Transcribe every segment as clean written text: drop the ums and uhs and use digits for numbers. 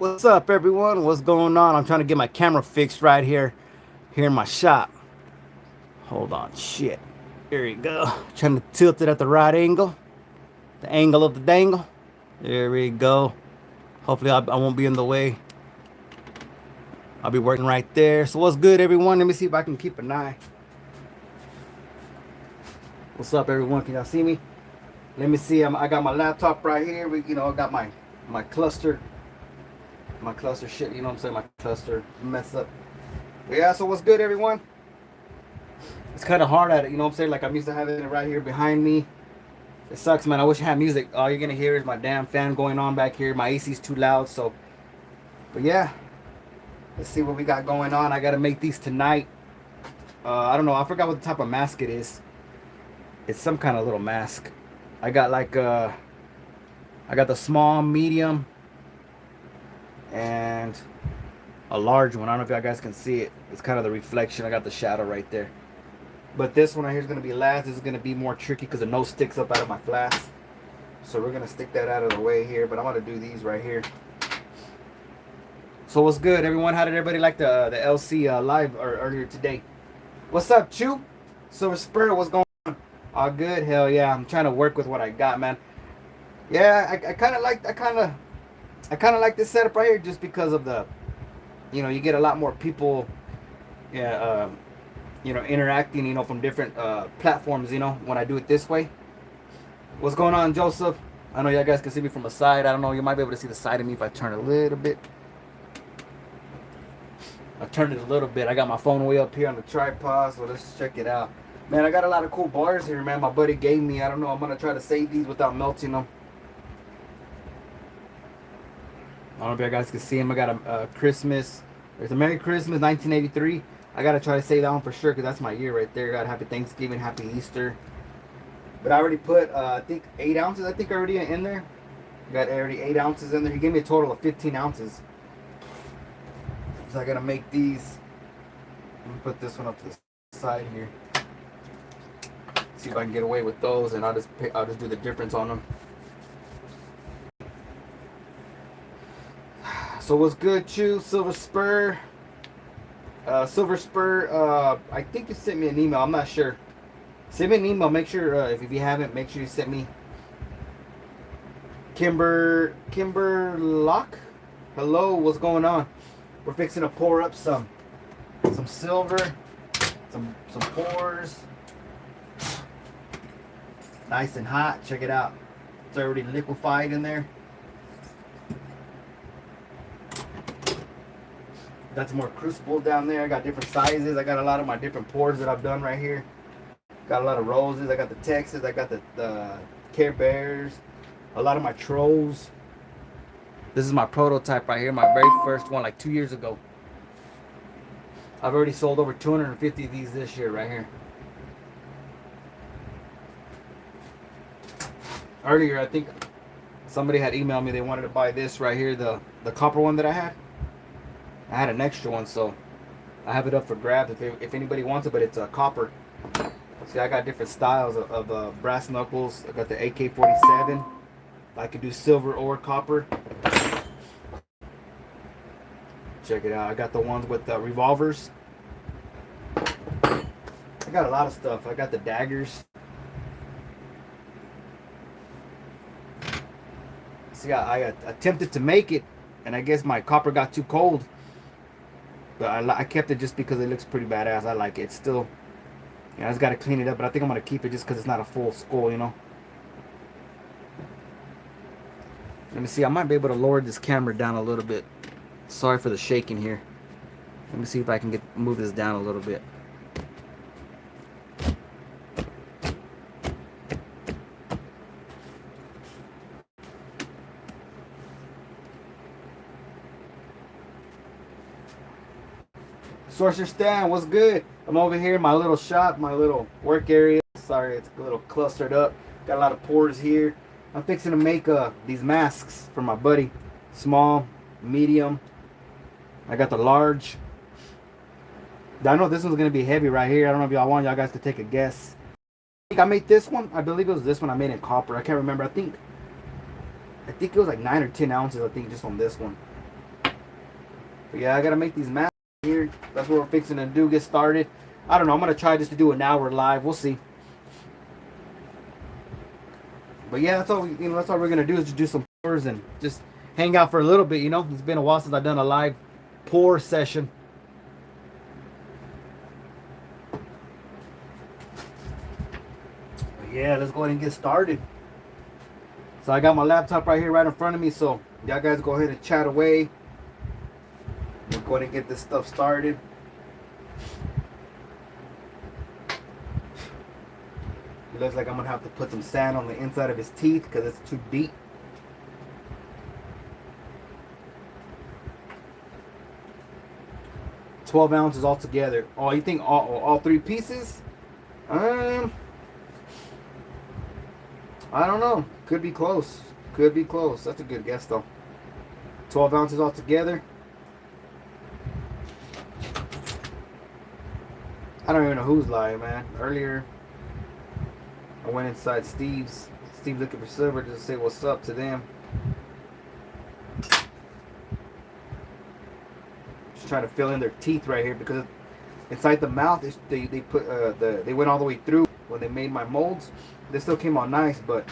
What's up, everyone? What's going on? I'm trying to get my camera fixed right here in my shop. Hold on, shit. There you go. Trying to tilt it at the right angle, the angle of the dangle. There we go. Hopefully, I won't be in the way. I'll be working right there. So, what's good, everyone? Let me see if I can keep an eye. What's up, everyone? Can y'all see me? Let me see. I got my laptop right here. I got my cluster, shit. You know what I'm saying? My cluster mess up. But yeah. So, what's good, everyone? It's kind of hard at it, you know what I'm saying? Like, I'm used to having it right here behind me. It sucks, man. I wish I had music. All you're gonna hear is my damn fan going on back here. My AC's too loud, so. But yeah, let's see what we got going on. I gotta make these tonight. I don't know. I forgot what the type of mask it is. It's some kind of little mask. I got like I got the small, medium, and a large one. I don't know if y'all guys can see it. It's kind of the reflection. I got the shadow right there. But this one right here is going to be last. This is going to be more tricky because the nose sticks up out of my flask. So we're going to stick that out of the way here. But I'm going to do these right here. So what's good, everyone? How did everybody like the LC live earlier today? What's up, Chew? Silver Spur, what's going on? All good? Hell yeah. I'm trying to work with what I got, man. Yeah, I kind of like this setup right here just because of the, you get a lot more people, yeah, interacting, from different platforms, when I do it this way. What's going on, Joseph? I know y'all guys can see me from the side. I don't know, you might be able to see the side of me if I turn a little bit. I turned it a little bit. I got my phone way up here on the tripod, so let's check it out. Man, I got a lot of cool bars here, man. My buddy gave me. I don't know. I'm going to try to save these without melting them. I don't know if you guys can see them. I got a Christmas. There's a Merry Christmas 1983. I got to try to save that one for sure because that's my year right there. Got Happy Thanksgiving, Happy Easter. But I already put, I think, 8 ounces, already in there. Got already 8 ounces in there. He gave me a total of 15 ounces. So I got to make these. Let me put this one up to the side here. See if I can get away with those, and I'll just do the difference on them. So what's good, Chew? Silver Spur. Silver Spur. I think you sent me an email. I'm not sure. Send me an email. Make sure if you haven't, make sure you send me. Kimber Lock. Hello, what's going on? We're fixing to pour up some silver, some pours. Nice and hot. Check it out. It's already liquefied in there. Got some more crucibles down there. I got different sizes. I got a lot of my different pours that I've done right here. Got a lot of roses. I got the Texas. I got the Care Bears. A lot of my trolls. This is my prototype right here. My very first one, like 2 years ago. I've already sold over 250 of these this year right here. Earlier, I think somebody had emailed me. They wanted to buy this right here, the copper one that I had. I had an extra one, so I have it up for grabs if anybody wants it, but it's copper. See, I got different styles of brass knuckles. I got the AK-47. I could do silver or copper. Check it out. I got the ones with the revolvers. I got a lot of stuff. I got the daggers. See, I attempted to make it, and I guess my copper got too cold. But I kept it just because it looks pretty badass. I like it. It's still, I just got to clean it up. But I think I'm going to keep it just because it's not a full skull, Let me see. I might be able to lower this camera down a little bit. Sorry for the shaking here. Let me see if I can move this down a little bit. Sorcerer Stan, what's good? I'm over here in my little shop, my little work area. Sorry, it's a little clustered up. Got a lot of pours here. I'm fixing to make these masks for my buddy. Small, medium. I got the large. I know this one's going to be heavy right here. I don't know if y'all guys to take a guess. I think I made this one. I believe it was this one I made in copper. I can't remember. I think it was like 9 or 10 ounces, I think, just on this one. But yeah, I gotta make these masks here. That's what we're fixing to do. Get started. I don't know. I'm gonna try just to do an hour live. We'll see. But yeah, that's all that's all we're gonna do is just do some pours and just hang out for a little bit. You know, it's been a while since I've done a live pour session. But yeah, let's go ahead and get started. So I got my laptop right here, right in front of me. So y'all guys go ahead and chat away. We're going to get this stuff started. It looks like I'm going to have to put some sand on the inside of his teeth because it's too deep. $12 ounces altogether. Oh, you think all 3 pieces? I don't know. Could be close. Could be close. That's a good guess though. 12 ounces altogether. I don't even know who's lying, man. Earlier, I went inside Steve's. Steve looking for silver just to say what's up to them. Just trying to fill in their teeth right here because inside the mouth, they put they went all the way through when they made my molds. They still came out nice, but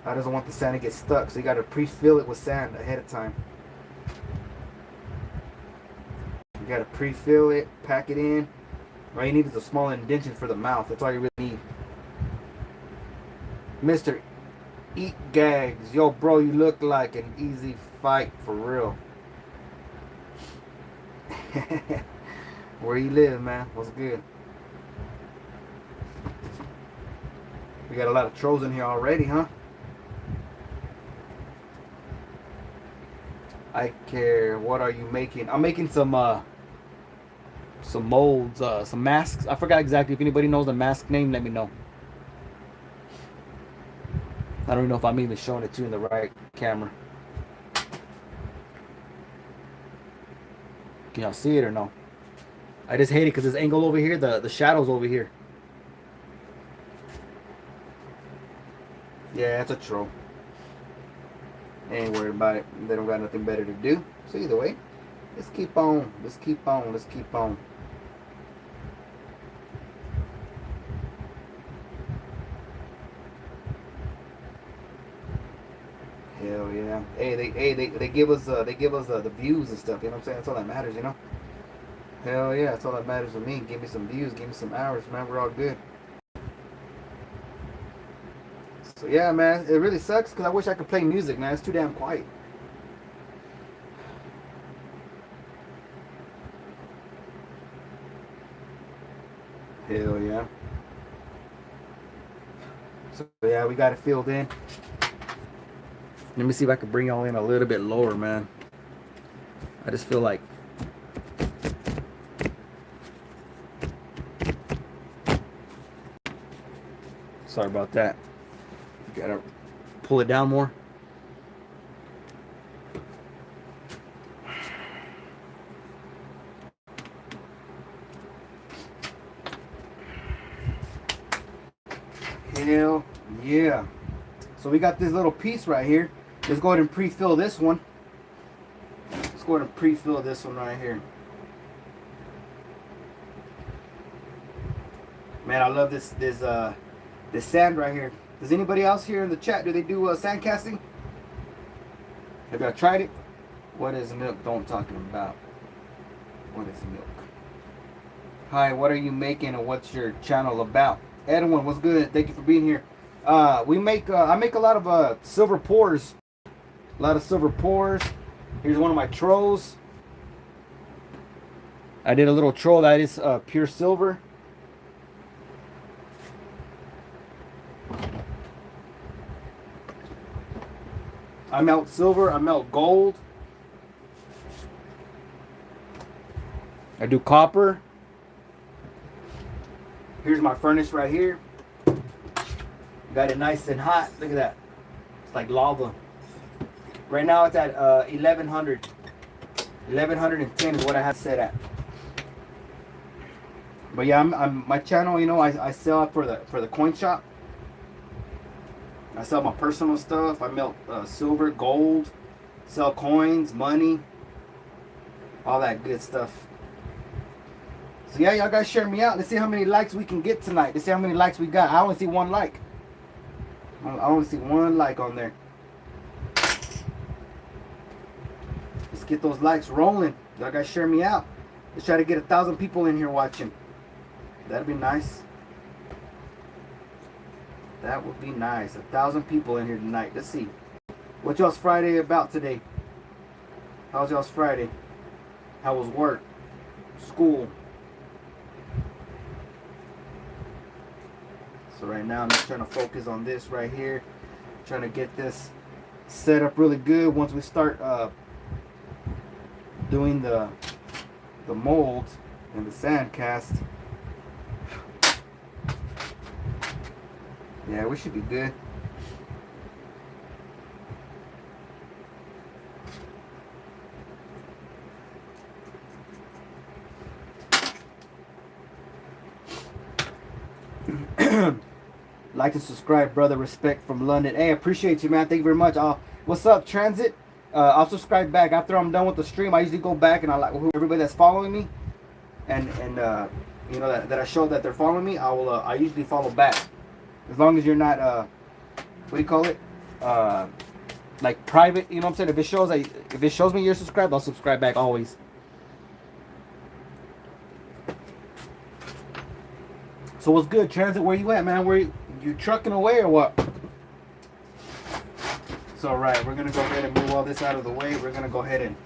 I doesn't want the sand to get stuck, so you got to pre-fill it with sand ahead of time. You got to pre-fill it, pack it in. All you need is a small indentation for the mouth. That's all you really need. Mr. Eat Gags. Yo, bro, you look like an easy fight for real. Where you live, man? What's good? We got a lot of trolls in here already, huh? I care. What are you making? I'm making some molds, some masks. I forgot exactly. If anybody knows the mask name, let me know. I don't know if I'm even showing it to you in the right camera. Can y'all see it or no? I just hate it because this angle over here, the shadow's over here. Yeah, it's a troll. Ain't worried about it. They don't got nothing better to do. So either way, let's keep on. Let's keep on. Let's keep on. Hell yeah. Hey, they give us the views and stuff. You know what I'm saying? That's all that matters, you know. Hell yeah, that's all that matters to me. Give me some views. Give me some hours, man. We're all good. So yeah, man, it really sucks because I wish I could play music, man. It's too damn quiet. Hell yeah. So yeah, we got it filled in. Let me see if I can bring y'all in a little bit lower, man. I just feel like sorry about that. Gotta pull it down more. Hell yeah. So we got this little piece right here. Let's go ahead and pre-fill this one. Let's go ahead and pre-fill this one right here. Man, I love this sand right here. Does anybody else here in the chat, do they do sand casting? Have y'all tried it? What is milk? Don't talking about. What is milk? Hi, what are you making and what's your channel about? Edwin, what's good? Thank you for being here. I make a lot of silver pours. A lot of silver pours. Here's one of my trolls. I did a little troll that is pure silver. I melt silver, I melt gold. I do copper. Here's my furnace right here. Got it nice and hot. Look at that. It's like lava. Right now it's at 1100. 1110 is what I have set at. But yeah, I'm my channel, you know, I sell it for the coin shop. I sell my personal stuff. I melt silver, gold, sell coins, money. all that good stuff. So yeah, y'all guys share me out. Let's see how many likes we can get tonight. Let's see how many likes we got. I only see one like. I only see one like on there. Let's get those likes rolling. Y'all guys share me out. Let's try to get 1,000 people in here watching. That'd be nice. That would be nice. 1,000 people in here tonight. Let's see. What y'all's Friday about today? How's y'all's Friday? How was work? School? So right now I'm just trying to focus on this right here. Trying to get this set up really good. Once we start doing the molds and the sand cast. Yeah, we should be good. Like and subscribe, brother. Respect from London. Hey, appreciate you, man. Thank you very much. What's up, Transit? I'll subscribe back after I'm done with the stream. I usually go back and I like everybody that's following me, and you know that I show that they're following me. I usually follow back, as long as you're not what do you call it, like private. You know what I'm saying? If it shows me you're subscribed, I'll subscribe back always. So what's good, Transit? Where you at, man? You trucking away or what? It's all right. We're gonna go ahead and move all this out of the way. We're gonna go ahead and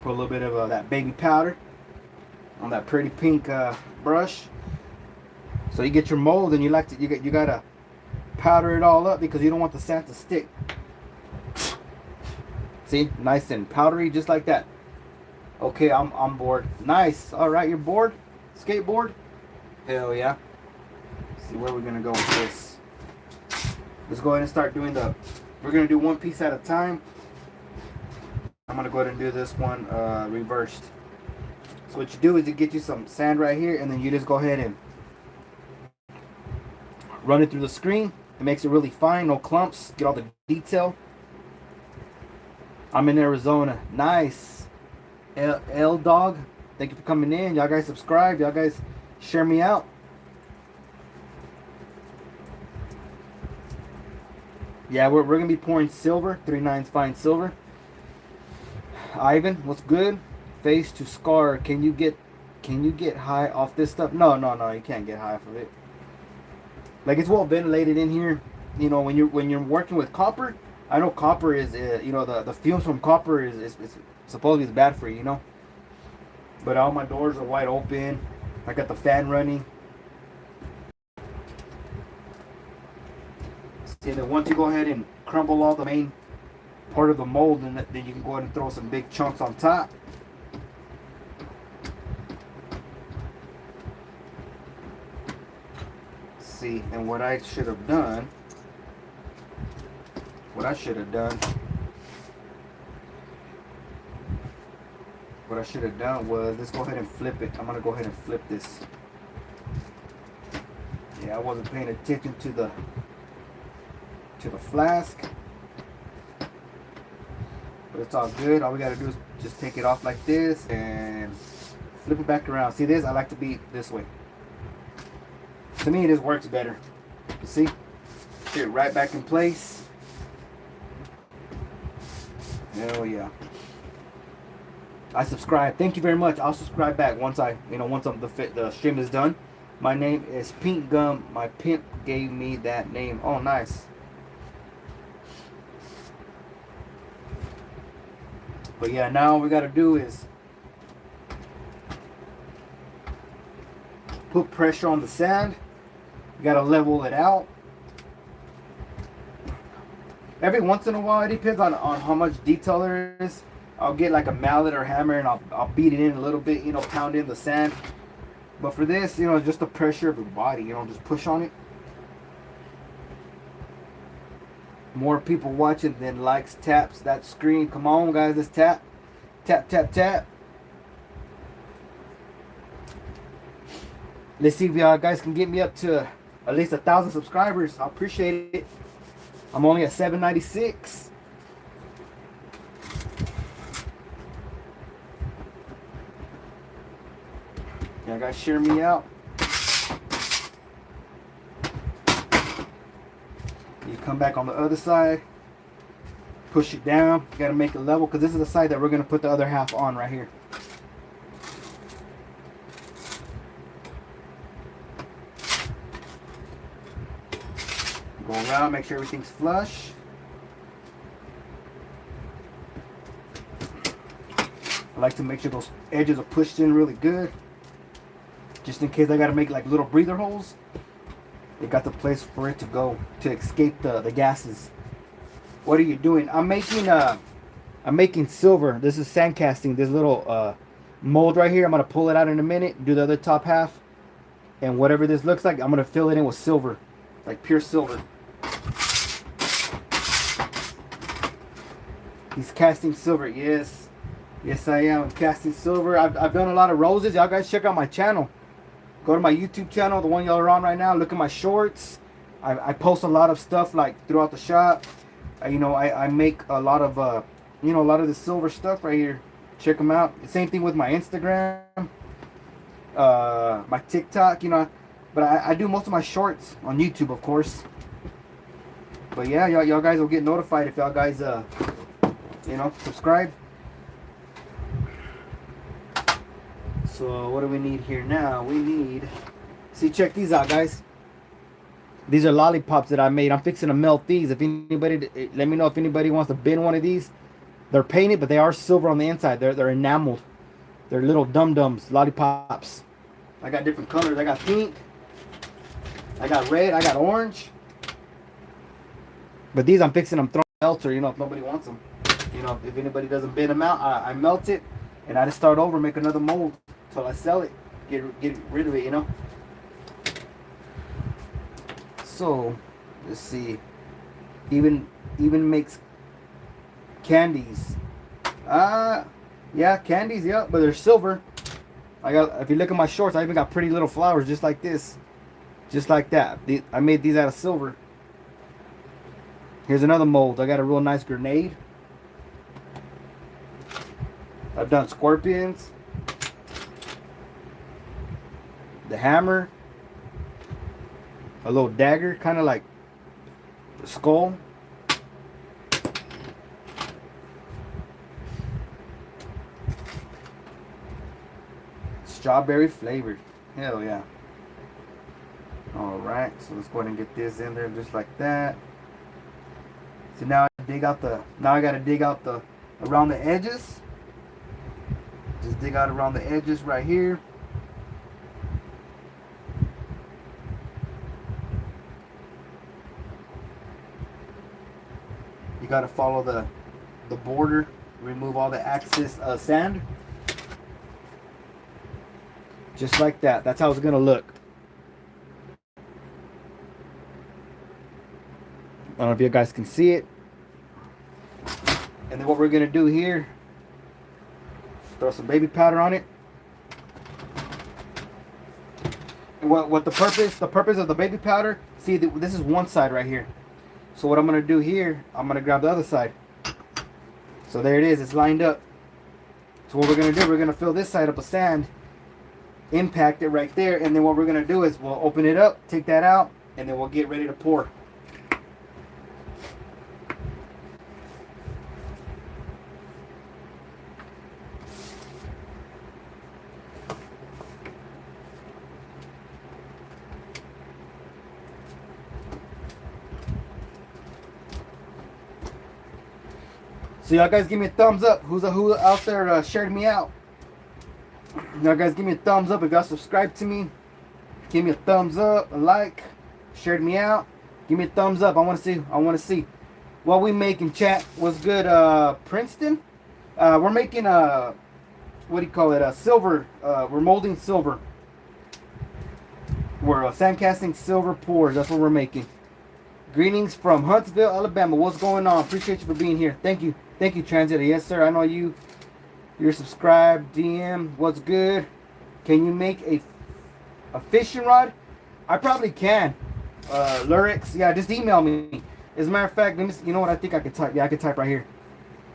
put a little bit of that baby powder on that pretty pink brush. So you get your mold, and you gotta powder it all up because you don't want the sand to stick. See, nice and powdery, just like that. Okay, I'm bored. Nice. All right, you're bored? Skateboard? Hell yeah. Let's see where we're gonna go with this. Let's go ahead and start doing we're gonna do one piece at a time. I'm gonna go ahead and do this one reversed. So what you do is you get you some sand right here, and then you just go ahead and run it through the screen. It makes it really fine, no clumps. Get all the detail. I'm in Arizona. Nice. L Dog, thank you for coming in. Y'all guys subscribe. Y'all guys share me out. Yeah, we're gonna be pouring silver, 3/9 fine silver. Ivan, what's good? Face to scar. Can you get high off this stuff? No, you can't get high off of it. Like, it's well ventilated in here. You know, when you're working with copper, I know copper is you know, the fumes from copper is supposedly it's bad for you, you know. But all my doors are wide open. I got the fan running. See, then once you go ahead and crumble all the main part of the mold, then you can go ahead and throw some big chunks on top. See, and what I should have done was, let's go ahead and flip it. I'm gonna go ahead and flip this. Yeah, I wasn't paying attention to the flask, but it's all good. All we gotta do is just take it off like this and flip it back around. See this? I like to be this way. To me, this works better. You see? Get it right back in place. Hell yeah. I subscribe. Thank you very much. I'll subscribe back once the stream is done. My name is Pink Gum. My pimp gave me that name. Oh, nice. But yeah, now all we gotta do is put pressure on the sand. You gotta level it out. Every once in a while, it depends on how much detail there is. I'll get like a mallet or hammer and I'll beat it in a little bit, you know, pound in the sand. But for this, you know, just the pressure of your body, you know, just push on it. More people watching than likes, taps that screen. Come on, guys, let's tap. Tap, tap, tap. Let's see if y'all guys can get me up to at least 1,000 subscribers. I appreciate it. I'm only at $7.96. Y'all guys share me out. You come back on the other side, push it down. You gotta make it level because this is the side that we're gonna put the other half on right here. Go around, make sure everything's flush. I like to make sure those edges are pushed in really good. Just in case I gotta make like little breather holes. It got the place for it to go to escape the gases. What are you doing? I'm making silver. This is sand casting. This little mold right here. I'm gonna pull it out in a minute. Do the other top half, and whatever this looks like, I'm gonna fill it in with silver, like pure silver. He's casting silver. Yes, yes I am. I'm casting silver. I've done a lot of roses. Y'all guys check out my channel. Go to my YouTube channel, the one y'all are on right now. Look at my shorts. I post a lot of stuff like throughout the shop. I make a lot of a lot of the silver stuff right here. Check them out. Same thing with my Instagram, my TikTok. But I do most of my shorts on YouTube, of course. But yeah, y'all guys will get notified if y'all guys subscribe. So what do we need here now? We need, check these out, guys. These are lollipops that I made. I'm fixing to melt these. If anybody, let me know if anybody wants to bin one of these. They're painted, but they are silver on the inside. They're enameled. They're little dum-dums, lollipops. I got different colors. I got pink. I got red. I got orange. But these I'm fixing them throwing melter. If nobody wants them. If anybody doesn't bin them out, I melt it, and I just start over, make another mold. Till I sell it, get rid of it, So, let's see. Even makes candies. Yeah, candies, yeah, but they're silver. If you look at my shorts, I even got pretty little flowers just like this, just like that. I made these out of silver. Here's another mold. I got a real nice grenade. I've done scorpions. The hammer, a little dagger, kind of like the skull. Strawberry flavored. Hell yeah. Alright, so let's go ahead and get this in there just like that. So now I gotta dig out around the edges. Just dig out around the edges right here. You got to follow the border, remove all the excess sand. Just like that. That's how it's going to look. I don't know if you guys can see it. And then what we're going to do here, throw some baby powder on it. And what the purpose of the baby powder, see, this is one side right here. So what I'm going to do here, I'm going to grab the other side. So there it is. It's lined up. So what we're going to do, we're going to fill this side up with sand. Impact it right there. And then what we're going to do is we'll open it up, take that out, and then we'll get ready to pour. So y'all guys give me a thumbs up. Who out there shared me out? Y'all guys give me a thumbs up if y'all subscribe to me. Give me a thumbs up, a like, shared me out. Give me a thumbs up. I want to see what we making, chat. What's good, Princeton? We're making what do you call it? Silver. We're molding silver. We're sand casting silver pours. That's what we're making. Greetings from Huntsville, Alabama. What's going on? Appreciate you for being here. Thank you. Thank you, Transit. Yes, sir. I know you're subscribed. DM. What's good? Can you make a fishing rod? I probably can. Lyrics. Yeah, just email me. As a matter of fact, let me. You know what? I think I could type. Yeah, I could type right here.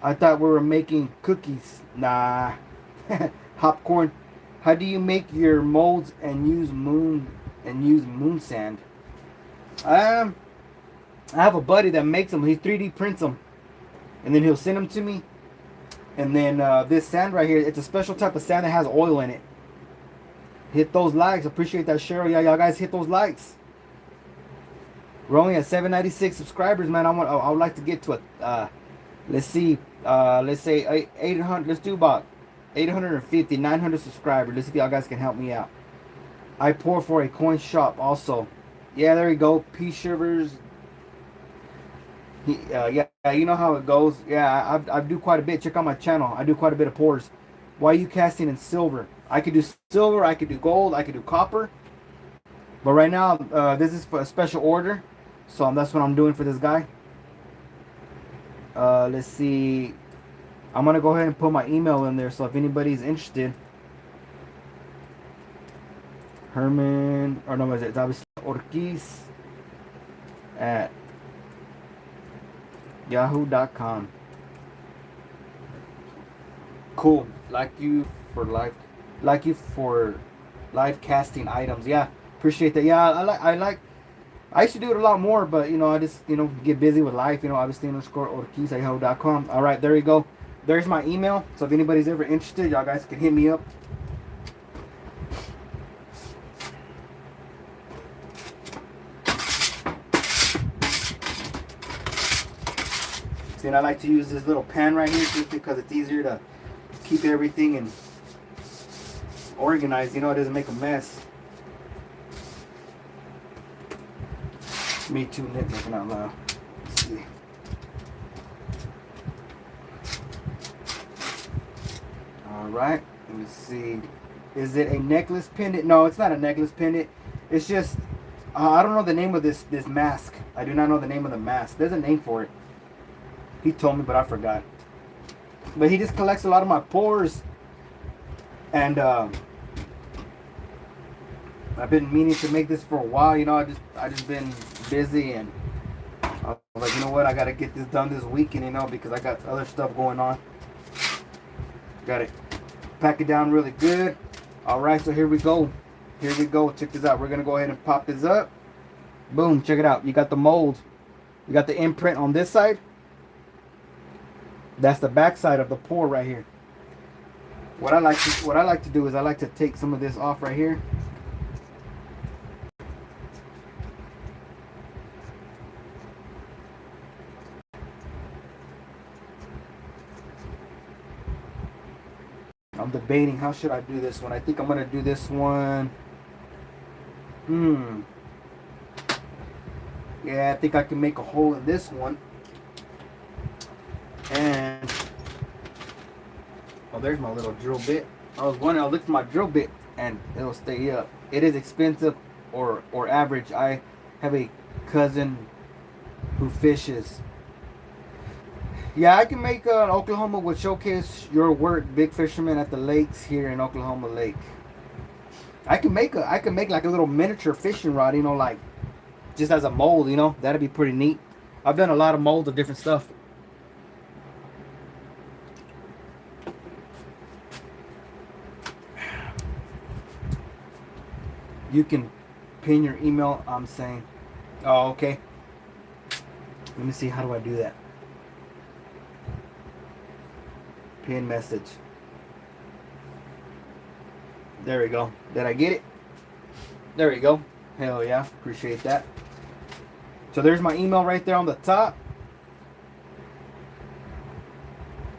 I thought we were making cookies. Nah. Popcorn. How do you make your molds and use moon sand? I have a buddy that makes them. He 3D prints them, and then he'll send them to me. And then this sand right here, it's a special type of sand that has oil in it. Hit those likes. Appreciate that, Cheryl. Yeah, y'all guys hit those likes. We're only at 796 subscribers, man. I would like to get to a let's see, let's say 800. Let's do about 850, 900 subscribers. Let's see if y'all guys can help me out. I pour for a coin shop also. Yeah, there you go. P Shivers. Yeah, you know how it goes. Yeah, I do quite a bit. Check out my channel. I do quite a bit of pours. Why are you casting in silver? I could do silver. I could do gold. I could do copper. But right now, this is for a special order. So that's what I'm doing for this guy. Let's see. I'm going to go ahead and put my email in there. So if anybody's interested. Herman. Or no, it's obviously Orquiz at yahoo.com. Cool. Like you for live casting items. Yeah, appreciate that. Yeah, I used to do it a lot more, but you know, I just, you know, get busy with life, you know, obviously _Orquiz at yahoo.com. All right, there you go. There's my email. So if anybody's ever interested, y'all guys can hit me up. See, and I like to use this little pan right here just because it's easier to keep everything and organized. You know, it doesn't make a mess. Me too, nitpicking out loud. Let's see. All right, let me see. Is it a necklace pendant? No, it's not a necklace pendant. It's just I don't know the name of this mask. I do not know the name of the mask. There's a name for it. He told me, but I forgot. But he just collects a lot of my pours, and I've been meaning to make this for a while. You know, I just been busy, and I was like, you know what, I gotta get this done this weekend. You know, because I got other stuff going on. Got it. Pack it down really good. All right, so here we go. Here we go. Check this out. We're gonna go ahead and pop this up. Boom. Check it out. You got the mold. You got the imprint on this side. That's the back side of the pour right here. What I like to do is I like to take some of this off right here. I'm debating how should I do this one. I think I'm gonna do this one. Yeah, I think I can make a hole in this one. And oh, there's my little drill bit. I was wondering, I'll look for my drill bit and it'll stay up. It is expensive or average. I have a cousin who fishes. Yeah, I can make an Oklahoma would showcase your work, big fisherman at the lakes here in Oklahoma Lake. I can make like a little miniature fishing rod, you know, like just as a mold, you know. That'd be pretty neat. I've done a lot of molds of different stuff. You can pin your email, I'm saying. Oh, okay. Let me see, how do I do that? Pin message. There we go. Did I get it? There we go. Hell yeah, appreciate that. So there's my email right there on the top.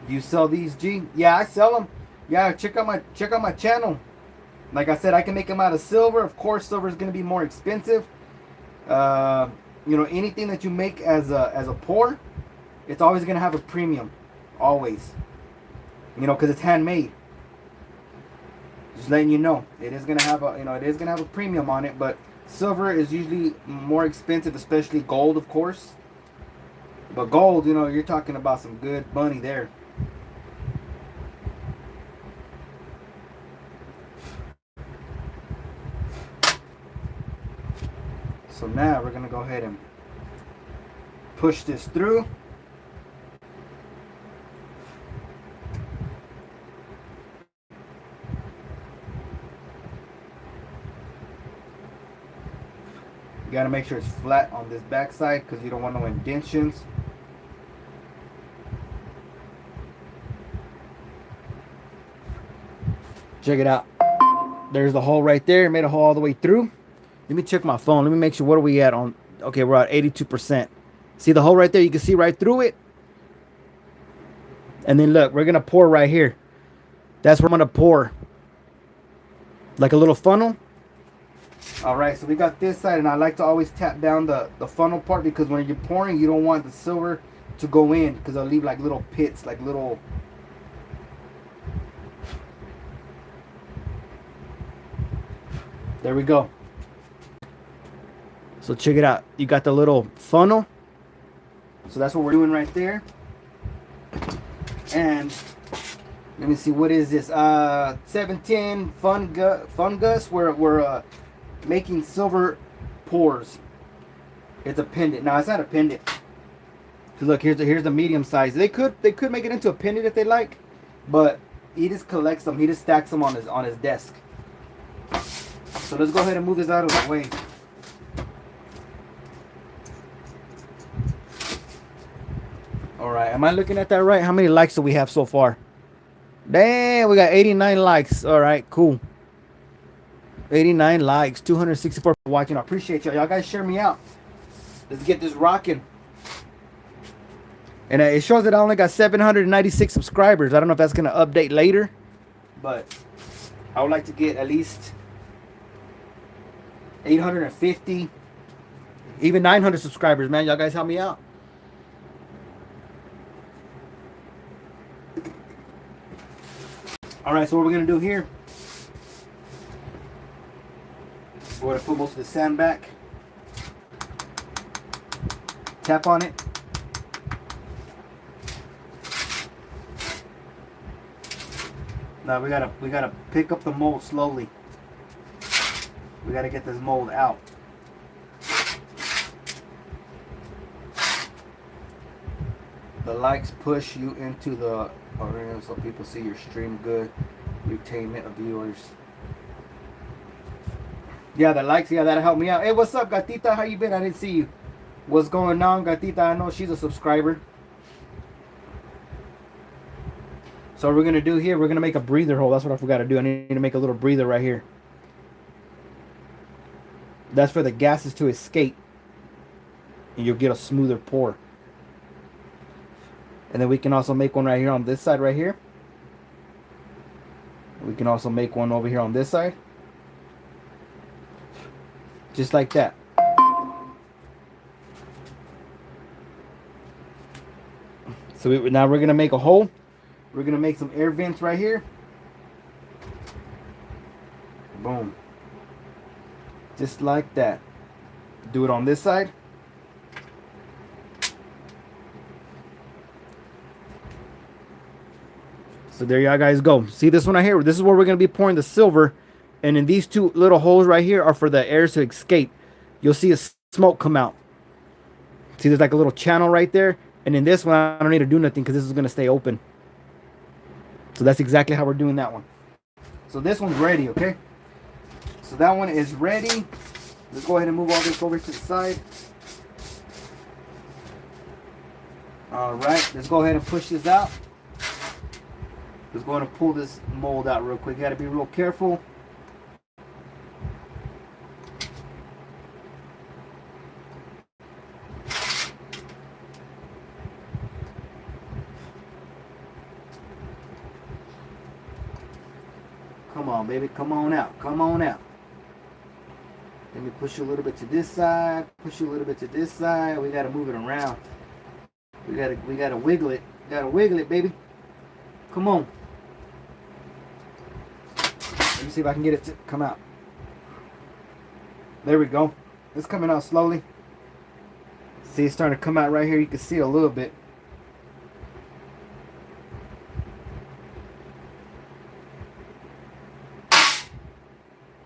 You sell these, G? Yeah, I sell them. Yeah, check out my channel. Like I said, I can make them out of silver. Of course, silver is going to be more expensive. You know, anything that you make as a pour, it's always going to have a premium. Always. You know, because it's handmade. Just letting you know, it is going to have a premium on it. But silver is usually more expensive, especially gold, of course. But gold, you know, you're talking about some good money there. So now we're going to go ahead and push this through. You got to make sure it's flat on this back side because you don't want no indentions. Check it out. There's the hole right there. Made a hole all the way through. Let me check my phone. Let me make sure. What are we at on? Okay, we're at 82%. See the hole right there? You can see right through it. And then look, we're going to pour right here. That's where I'm going to pour. Like a little funnel. All right, so we got this side, and I like to always tap down the funnel part because when you're pouring, you don't want the silver to go in because it'll leave like little pits, like little... There we go. So check it out. You got the little funnel. So that's what we're doing right there. And let me see, what is this? 710 fungus. We're making silver pours. It's a pendant. Now it's not a pendant. So look, here's the medium size. They could make it into a pendant if they like, but he just collects them. He just stacks them on his desk. So let's go ahead and move this out of the way. All right, am I looking at that right? How many likes do we have so far? Damn, we got 89 likes. All right, cool. 89 likes, 264 for watching. I appreciate y'all. Y'all guys share me out. Let's get this rocking. And it shows that I only got 796 subscribers. I don't know if that's going to update later, but I would like to get at least 850, even 900 subscribers, man. Y'all guys help me out. All right, so what we're going to do here, we're going to put most of the sand back. Tap on it. Now we gotta pick up the mold slowly. We gotta get this mold out. The likes push you into the arena so people see your stream good. Retainment of viewers. Yeah, the likes, yeah, that'll help me out. Hey, what's up, Gatita? How you been? I didn't see you. What's going on, Gatita? I know she's a subscriber. So what we're going to do here, we're going to make a breather hole. That's what I forgot to do. I need to make a little breather right here. That's for the gases to escape. And you'll get a smoother pour. And then we can also make one right here on this side right here. We can also make one over here on this side. Just like that. So now we're going to make a hole. We're going to make some air vents right here. Boom. Just like that. Do it on this side. So there y'all guys go. See this one right here? This is where we're going to be pouring the silver. And in these two little holes right here are for the air to escape. You'll see a smoke come out. See, there's like a little channel right there. And in this one, I don't need to do nothing because this is going to stay open. So that's exactly how we're doing that one. So this one's ready, okay? So that one is ready. Let's go ahead and move all this over to the side. All right, let's go ahead and push this out. Let's go ahead and pull this mold out real quick. You got to be real careful. Come on, baby. Come on out. Come on out. Let me push you a little bit to this side. Push you a little bit to this side. We got to move it around. We got to wiggle it. Got to wiggle it, baby. Come on. Let me see if I can get it to come out. There we go. It's coming out slowly. See, it's starting to come out right here. You can see a little bit.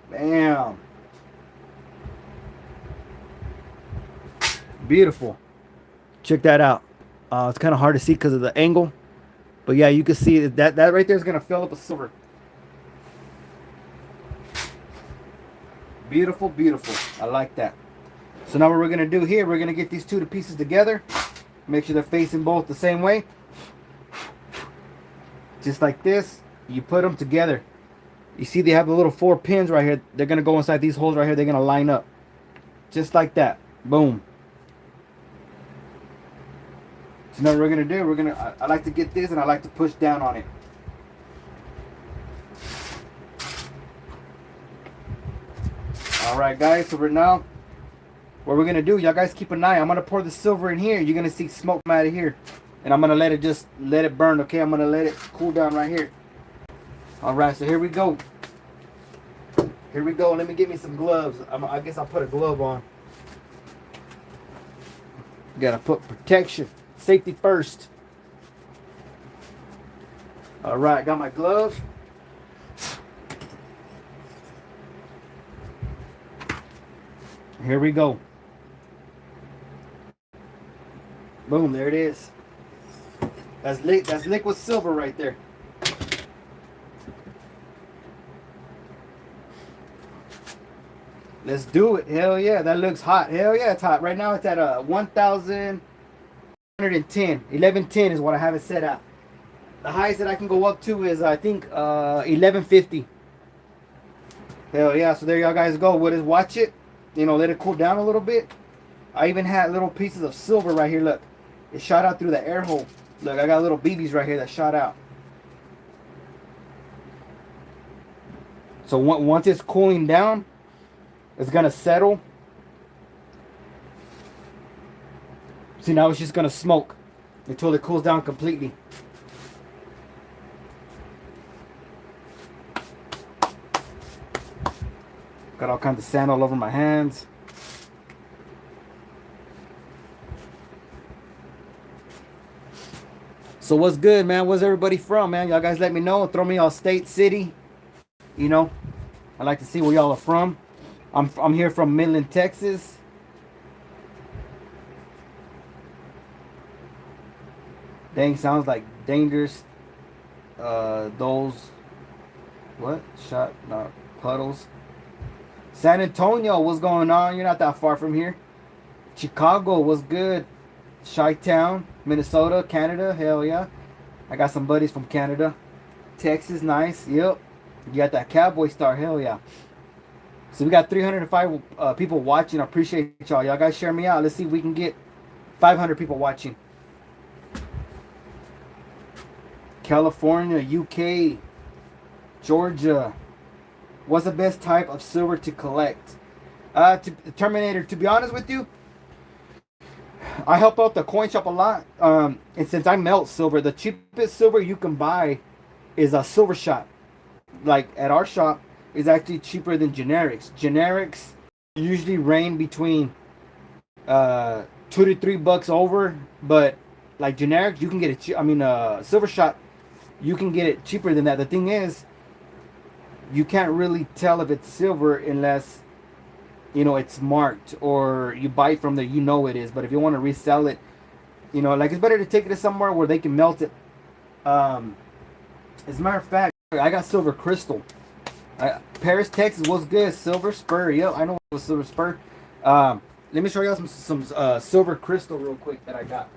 Bam. Beautiful. Check that out. It's kind of hard to see because of the angle, but yeah, you can see that right there is gonna fill up with silver. Beautiful, beautiful. I like that. So now what we're gonna do here, we're gonna get these two pieces together. Make sure they're facing both the same way. Just like this. You put them together. You see they have the little 4 pins right here. They're gonna go inside these holes right here. They're gonna line up. Just like that. Boom. So now what we're gonna do, I like to get this and I like to push down on it. Alright guys, so what we're gonna do, y'all guys keep an eye. I'm gonna pour the silver in here. You're gonna see smoke come out of here. And I'm gonna let it burn, okay? I'm gonna let it cool down right here. Alright, so here we go. Here we go. Let me get me some gloves. I guess I'll put a glove on. Gotta put protection. Safety first. Alright, got my gloves. Here we go. Boom, there it is. That's liquid silver right there. Let's do it. Hell yeah, that looks hot. Hell yeah, it's hot. Right now it's at 1,110. 1110 is what I have it set at. The highest that I can go up to is I think 1150. Hell yeah, so there y'all guys go. We'll just watch it. You know, let it cool down a little bit. I even had little pieces of silver right here. Look, it shot out through the air hole. Look, I got little BBs right here that shot out. So once it's cooling down, it's gonna settle. See, now it's just gonna smoke until it cools down completely. Got all kinds of sand all over my hands. So what's good, man? Where's everybody from, man? Y'all guys let me know. Throw me all state, city. You know, I like to see where y'all are from. I'm here from Midland, Texas. Dang, sounds like dangerous. Those what? Shot not puddles. San Antonio, what's going on? You're not that far from here. Chicago, what's good? Chi-Town, Minnesota, Canada, hell yeah. I got some buddies from Canada. Texas, nice, yep. You got that cowboy star, hell yeah. So we got 305 people watching. I appreciate y'all. Y'all guys share me out. Let's see if we can get 500 people watching. California, UK, Georgia. What's the best type of silver to collect? Terminator, to be honest with you, I help out the coin shop a lot. And since I melt silver, the cheapest silver you can buy is a silver shot. Like at our shop, is actually cheaper than generics. Generics usually range between $2 to $3 over, but like generics, you can get it. Silver shot, you can get it cheaper than that. The thing is, you can't really tell if it's silver unless it's marked or you buy from there. It is. But if you want to resell it, like it's better to take it to somewhere where they can melt it. As a matter of fact, I got silver crystal. Paris, Texas, what's good? Silver spur. Yep, I know what silver spur. Let me show you some silver crystal real quick that I got.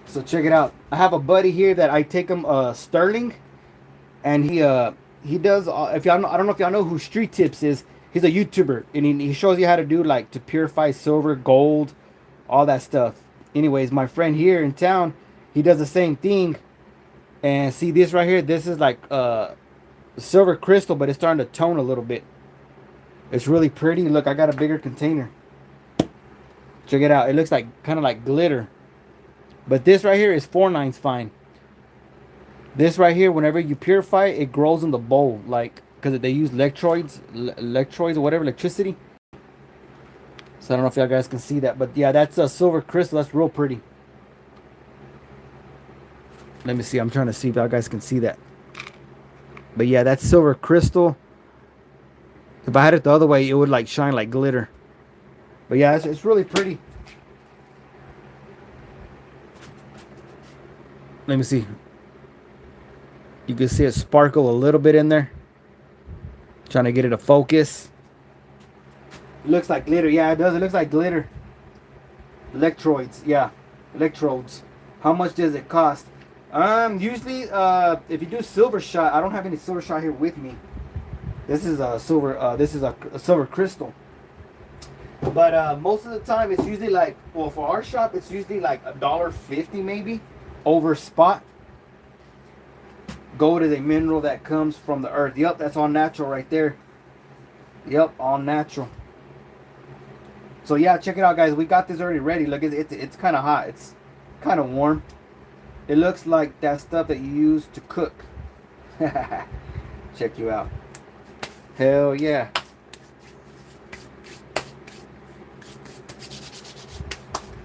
So check it out. I have a buddy here that I take him Sterling, and he does. If y'all know, I don't know if y'all know who Street Tips is. He's a YouTuber, and he shows you how to do to purify silver, gold, all that stuff. Anyways, my friend here in town, he does the same thing. And see this right here? This is like silver crystal, but it's starting to tone a little bit. It's really pretty. Look, I got a bigger container. Check it out. It looks like kind of like glitter. But this right here is 4/9 fine. This right here, whenever you purify it, it grows in the bowl, because they use electrodes or whatever, electricity. So I don't know if y'all guys can see that, but yeah, that's a silver crystal. That's real pretty. Let me see. I'm trying to see if y'all guys can see that. But yeah, that's silver crystal. If I had it the other way, it would like shine like glitter. But yeah, it's really pretty. Let me see. You can see it sparkle a little bit in there. Trying to get it to focus. It looks like glitter. Yeah, it does. It looks like glitter. Electrodes. Yeah, electrodes. How much does it cost? Usually, if you do silver shot, I don't have any silver shot here with me. This is a silver. This is a silver crystal. But most of the time, it's usually like, well, for our shop, it's usually like $1.50 maybe over spot. Gold is a mineral that comes from the earth. Yep, that's all natural right there. Yep, all natural. So yeah, check it out, guys. We got this already ready. Look, it's kind of hot. It's kind of warm. It looks like that stuff that you use to cook. Check you out. Hell yeah.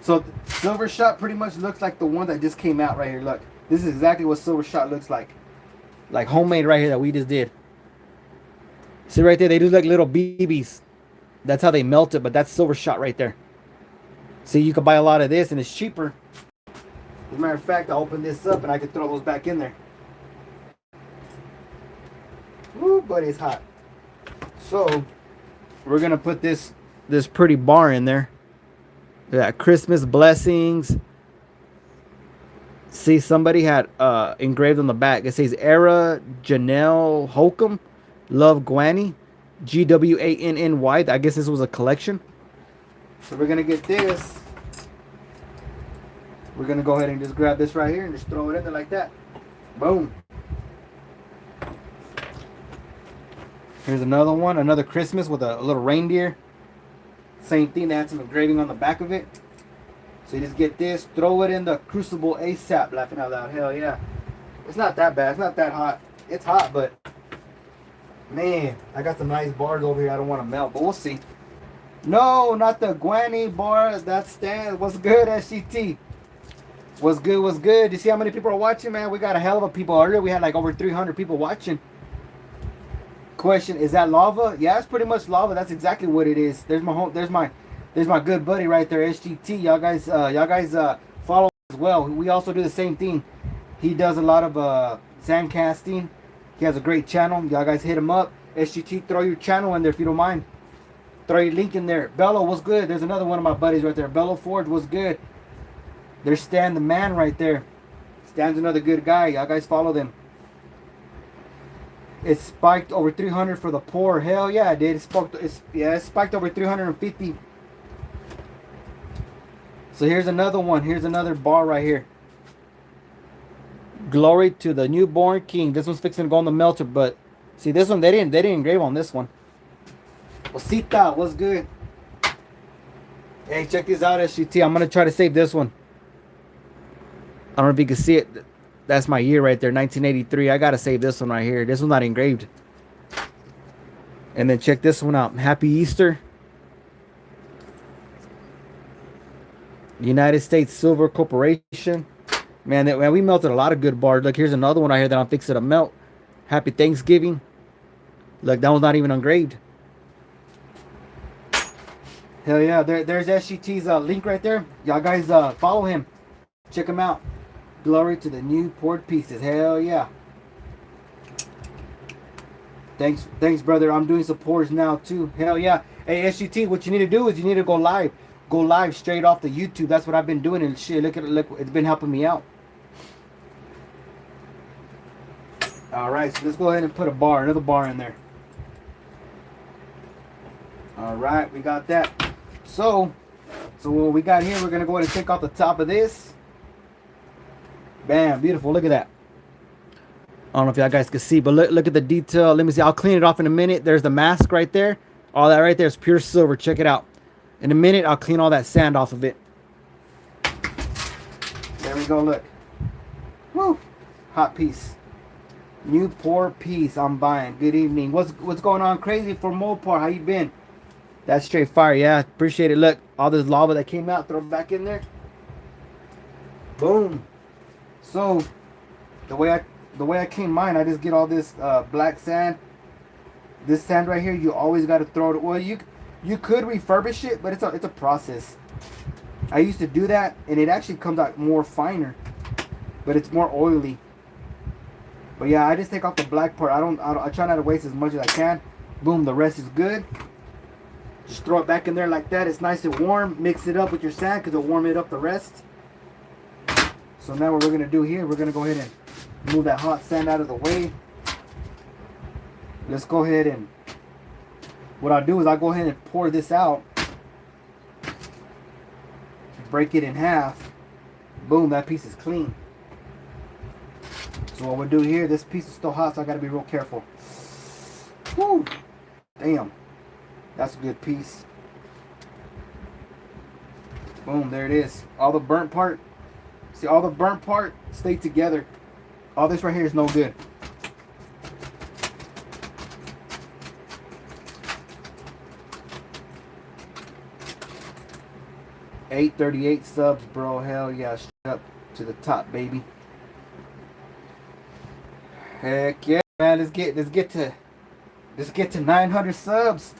So silver shot pretty much looks like the one that just came out right here. Look, this is exactly what silver shot looks like. Like homemade right here that we just did. See right there, they do like little BBs. That's how they melt it, but that's silver shot right there. See, you can buy a lot of this and it's cheaper. As a matter of fact, I'll open this up and I can throw those back in there. Woo, but it's hot. So, we're going to put this pretty bar in there. That Christmas blessings. See, somebody had engraved on the back. It says, Era Janelle Holcomb, Love Gwanny, Gwanny. I guess this was a collection. So we're going to get this. We're going to go ahead and just grab this right here and just throw it in there like that. Boom. Here's another one. Another Christmas with a little reindeer. Same thing. They had some engraving on the back of it. So you just get this. Throw it in the crucible ASAP. Laughing out loud. Hell yeah. It's not that bad. It's not that hot. It's hot, but... Man, I got some nice bars over here. I don't want to melt, but we'll see. No, not the Gwanny bar. That's Stan. What's good, SGT? What's good? What's good? You see how many people are watching, man? We got a hell of a people earlier. We had like over 300 people watching. Question: is that lava? Yeah, it's pretty much lava. That's exactly what it is. There's my home. There's my good buddy right there, SGT. Y'all guys follow as well. We also do the same thing. He does a lot of sand casting. He has a great channel. Y'all guys hit him up. SGT, throw your channel in there if you don't mind. Throw your link in there. Bello, what's good? There's another one of my buddies right there. Bello Forge, what's good? There's Stan the man right there. Stan's another good guy. Y'all guys follow them. It spiked over 300 for the poor. Hell yeah, it did. It spiked over 350. So here's another one. Here's another bar right here. Glory to the newborn king. This one's fixing to go on the melter, but see this one they didn't engrave on this one. Osita, what's good? Hey, check this out, SGT. I'm gonna try to save this one. I don't know if you can see it. That's my year right there, 1983. I gotta save this one right here. This one's not engraved. And then check this one out. Happy Easter. United States Silver Corporation. Man, we melted a lot of good bars. Look, here's another one right here that I'm fixing to melt. Happy Thanksgiving. Look, that one's not even engraved. Hell yeah, there's SGT's link right there. Y'all guys follow him. Check him out. Glory to the new poured pieces. Hell yeah. Thanks, brother. I'm doing some pours now too. Hell yeah. Hey, SGT, what you need to do is you need to go live. Go live straight off the YouTube. That's what I've been doing and shit. Look, it's been helping me out. All right, so let's go ahead and put another bar in there. All right, we got that. So what we got here, we're gonna go ahead and take off the top of this. Bam, beautiful. Look at that. I don't know if y'all guys can see, but look at the detail. Let me see. I'll clean it off in a minute. There's the mask right there. All that right there is pure silver. Check it out. In a minute, I'll clean all that sand off of it. There we go. Look. Woo. Hot piece. New pour piece. I'm buying. Good evening. What's going on? Crazy for Mopar. How you been? That's straight fire. Yeah, appreciate it. Look, all this lava that came out. Throw it back in there. Boom. So, the way the way I clean mine, I just get all this black sand. This sand right here, you always got to throw it. Well, you could refurbish it, but it's a process. I used to do that, and it actually comes out more finer, but it's more oily. But yeah, I just take off the black part. I try not to waste as much as I can. Boom, the rest is good. Just throw it back in there like that. It's nice and warm. Mix it up with your sand because it'll warm it up the rest. So now what we're gonna do here, we're gonna go ahead and move that hot sand out of the way. Let's go ahead and what I'll do is I'll go ahead and pour this out. Break it in half. Boom, that piece is clean. So what we'll do here, this piece is still hot, so I gotta be real careful. Woo! Damn. That's a good piece. Boom, there it is. All the burnt part. See, all the burnt part stay together. All this right here is no good. $8.38 subs, bro. Hell yeah, straight up to the top, baby. Heck yeah, man. Let's get to 900 subs.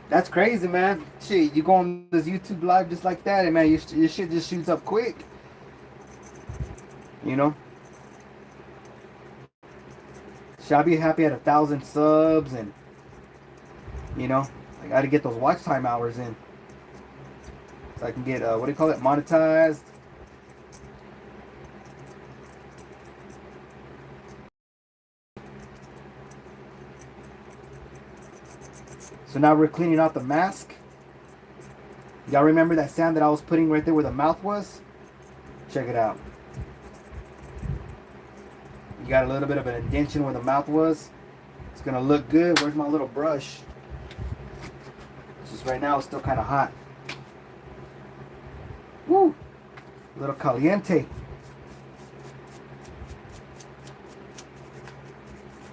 That's crazy, man. Shit, you go on this YouTube live just like that, and man, your shit just shoots up quick. You know. Should I be happy at 1,000 subs, and you know, I got to get those watch time hours in. So I can get, what do you call it, monetized. So now we're cleaning out the mask. Y'all remember that sand that I was putting right there where the mouth was? Check it out. You got a little bit of an indentation where the mouth was. It's going to look good. Where's my little brush? It's just right now it's still kind of hot. Woo! A little caliente.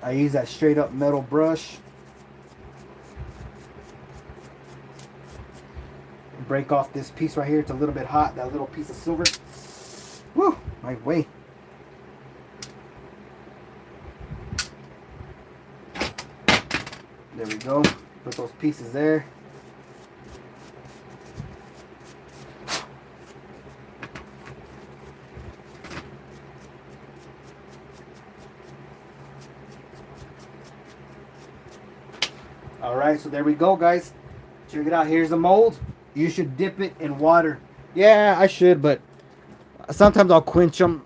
I use that straight up metal brush. Break off this piece right here. It's a little bit hot. That little piece of silver. Woo! My way. There we go. Put those pieces there. Alright, so there we go, guys. Check it out. Here's the mold. You should dip it in water. Yeah, I should, but sometimes I'll quench them.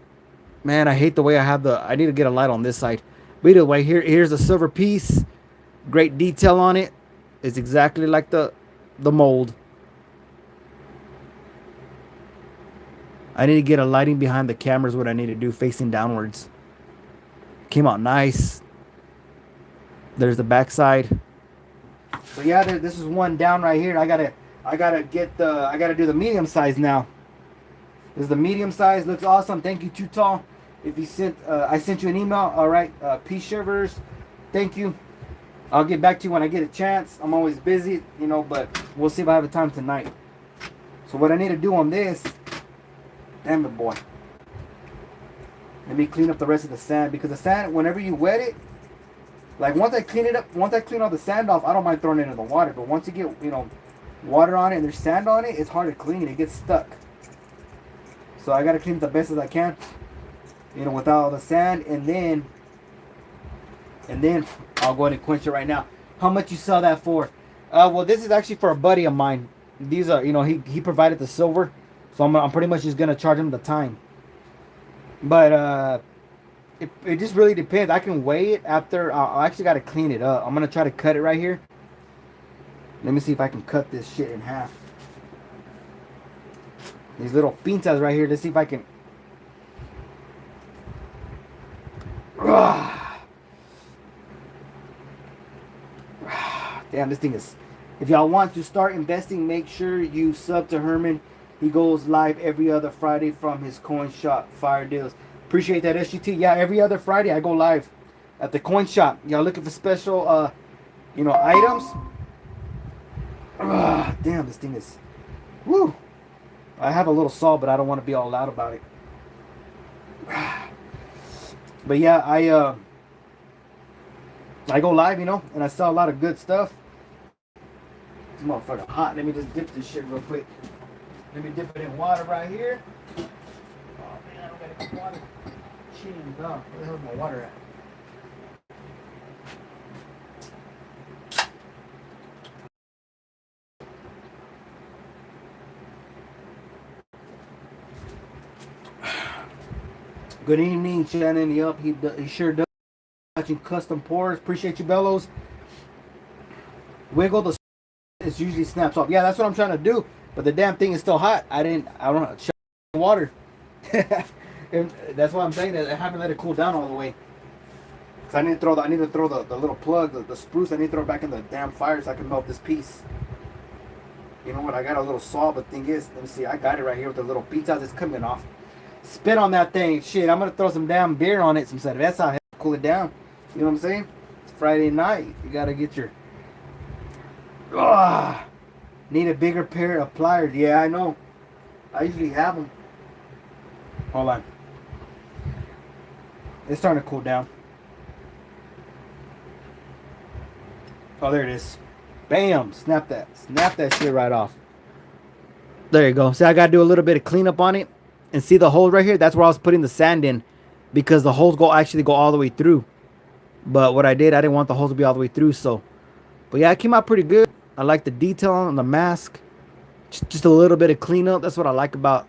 Man, I hate the way I have I need to get a light on this side. But either way, here's a silver piece. Great detail on it. It's exactly like the mold. I need to get a lighting behind the camera is what I need to do, facing downwards. Came out nice. There's the back side. So yeah, this is one down right here. I gotta do the medium size now. This is the medium size. Looks awesome. Thank you, Too Tall. If you sent, I sent you an email. All right, peace shivers. Thank you. I'll get back to you when I get a chance. I'm always busy, you know, but we'll see if I have the time tonight. So what I need to do on this, damn it, boy. Let me clean up the rest of the sand, because the sand, whenever you wet it, like once I clean it up, once I clean all the sand off, I don't mind throwing it into the water. But once you get, you know, water on it and there's sand on it, it's hard to clean. It gets stuck. So I gotta clean it the best as I can, you know, without all the sand, and then I'll go ahead and quench it right now. How much you sell that for? Well, this is actually for a buddy of mine. These are, you know, he provided the silver, so I'm pretty much just gonna charge him the time. But it just really depends. I can weigh it after. I actually gotta clean it up. I'm gonna try to cut it right here. Let me see if I can cut this shit in half. These little pinzas right here. Let's see if I can. Damn, this thing is. If y'all want to start investing, make sure you sub to Herman. He goes live every other Friday from his coin shop. Fire deals. Appreciate that, SGT. Yeah, every other Friday I go live at the coin shop. Y'all looking for special, you know, items? Damn, this thing is. Woo. I have a little saw, but I don't want to be all loud about it. But yeah, I go live, you know, and I sell a lot of good stuff. This motherfucker hot. Let me just dip this shit real quick. Let me dip it in water right here. Oh man, I don't got any water. Cheating dog. Where the hell's my water at? Good evening, Shannon. Yup, he sure does. Watching custom pours. Appreciate you, Bellows. Wiggle the. It usually snaps off. Yeah, that's what I'm trying to do. But the damn thing is still hot. I don't know. Water. And that's why I'm saying that I haven't let it cool down all the way. Cause I need to throw the little plug, the spruce. I need to throw it back in the damn fire so I can melt this piece. You know what? I got a little saw, but thing is, let me see. I got it right here with the little pizza that's coming off. Spit on that thing. Shit, I'm gonna throw some damn beer on it, some cerveza, to cool it down. You know what I'm saying? It's Friday night. You gotta get your. Need a bigger pair of pliers. Yeah, I know. I usually have them. Hold on. It's starting to cool down. Oh, there it is. Bam! Snap that shit right off. There you go. See, I gotta do a little bit of cleanup on it. And see the hole right here? That's where I was putting the sand in. Because the holes actually go all the way through. But what I didn't want the holes to be all the way through. So, but yeah, it came out pretty good. I like the detail on the mask. Just a little bit of cleanup. That's what I like about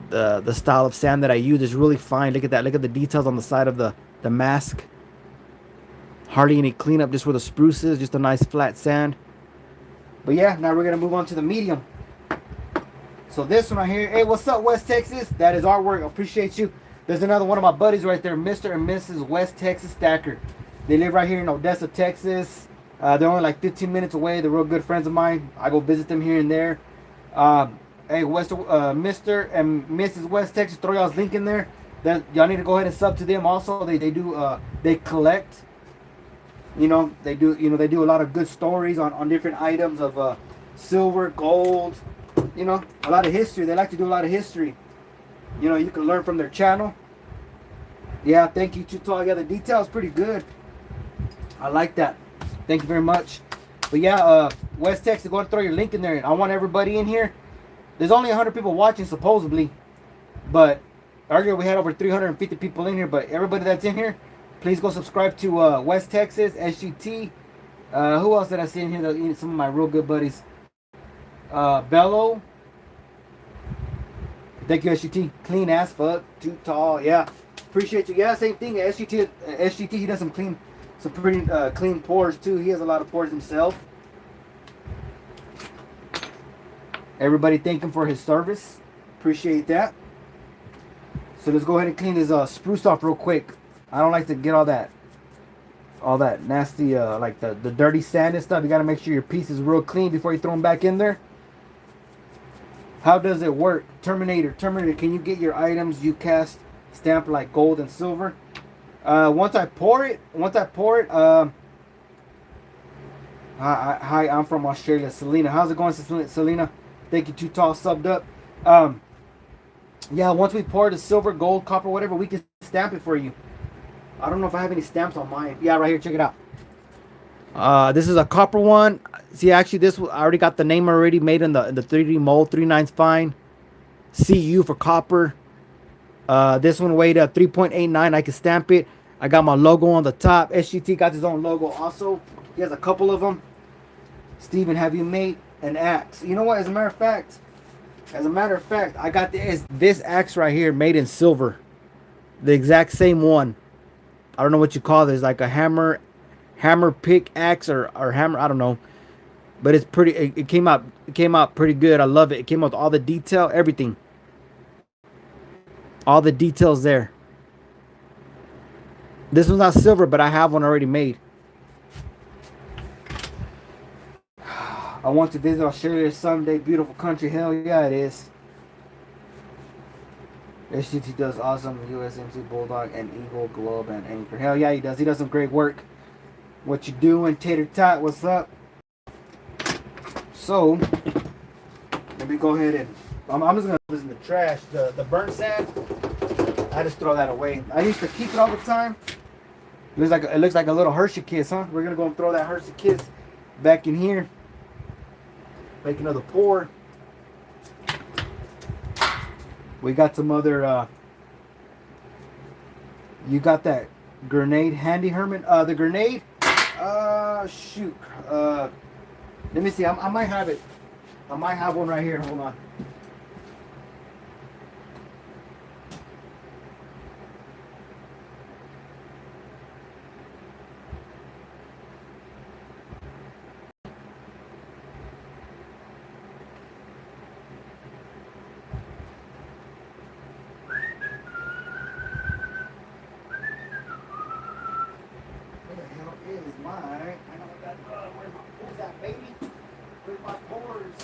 the style of sand that I use. It's really fine. Look at that. Look at the details on the side of the mask. Hardly any cleanup, just where the spruce is. Just a nice flat sand. But yeah, now we're going to move on to the medium. So this one right here. Hey, what's up, West Texas? That is artwork. I appreciate you. There's another one of my buddies right there, Mr. and Mrs. West Texas Stacker. They live right here in Odessa, Texas. They're only like 15 minutes away. They're real good friends of mine. I go visit them here and there. Hey, Mr. and Mrs. West Texas, throw y'all's link in there. Y'all need to go ahead and sub to them. Also, they collect. You know, they do a lot of good stories on different items of silver, gold. You know, a lot of history. They like to do a lot of history. You know, you can learn from their channel. Yeah, thank you, Tutal. Yeah, the detail's pretty good. I like that. Thank you very much. But yeah, West Texas, go and throw your link in there. I want everybody in here. There's only 100 people watching, supposedly. But earlier we had over 350 people in here. But everybody that's in here, please go subscribe to West Texas, SGT. Who else did I see in here? Some of my real good buddies. Bello. Thank you, SGT. Clean as fuck. Too tall. Yeah. Appreciate you. Yeah, same thing. SGT, he does some pretty clean pours too. He has a lot of pours himself. Everybody thank him for his service. Appreciate that. So let's go ahead and clean this spruce off real quick. I don't like to get all that nasty like the dirty sand and stuff. You got to make sure your piece is real clean before you throw them back in there. How does it work? Terminator, can you get your items you cast stamped like gold and silver? Once I pour it, hi, I'm from Australia, Selena. How's it going, Selena? Thank you, Too Tall, subbed up. Yeah, once we pour the silver, gold, copper, whatever, we can stamp it for you. I don't know if I have any stamps on mine. Yeah, right here, check it out. This is a copper one. See, actually, I already got the name already made in the 3D mold. 3/9 fine. CU for copper. This one weighed 3.89. I can stamp it. I got my logo on the top. SGT got his own logo also. He has a couple of them. Steven, have you made an axe? You know what? As a matter of fact, I got this axe right here made in silver. The exact same one. I don't know what you call this. Like a hammer pick axe or hammer. I don't know. But it's pretty. It came out pretty good. I love it. It came out with all the detail, everything. All the details there. This one's not silver, but I have one already made. I want to visit Australia someday. Beautiful country. Hell yeah, it is. HTT does awesome. USMC Bulldog and Eagle Globe and Anchor. Hell yeah, he does. He does some great work. What you doing, Tater Tot? What's up? So, let me go ahead and I'm just gonna put this in the trash. The burnt sand. I just throw that away. I used to keep it all the time. It looks like a little Hershey Kiss, huh? We're gonna go and throw that Hershey Kiss back in here. Make another pour. We got some other. You got that grenade handy, Herman? The grenade. Shoot. Let me see. I might have it. I might have one right here. Hold on. Where's that baby? Where's my pores?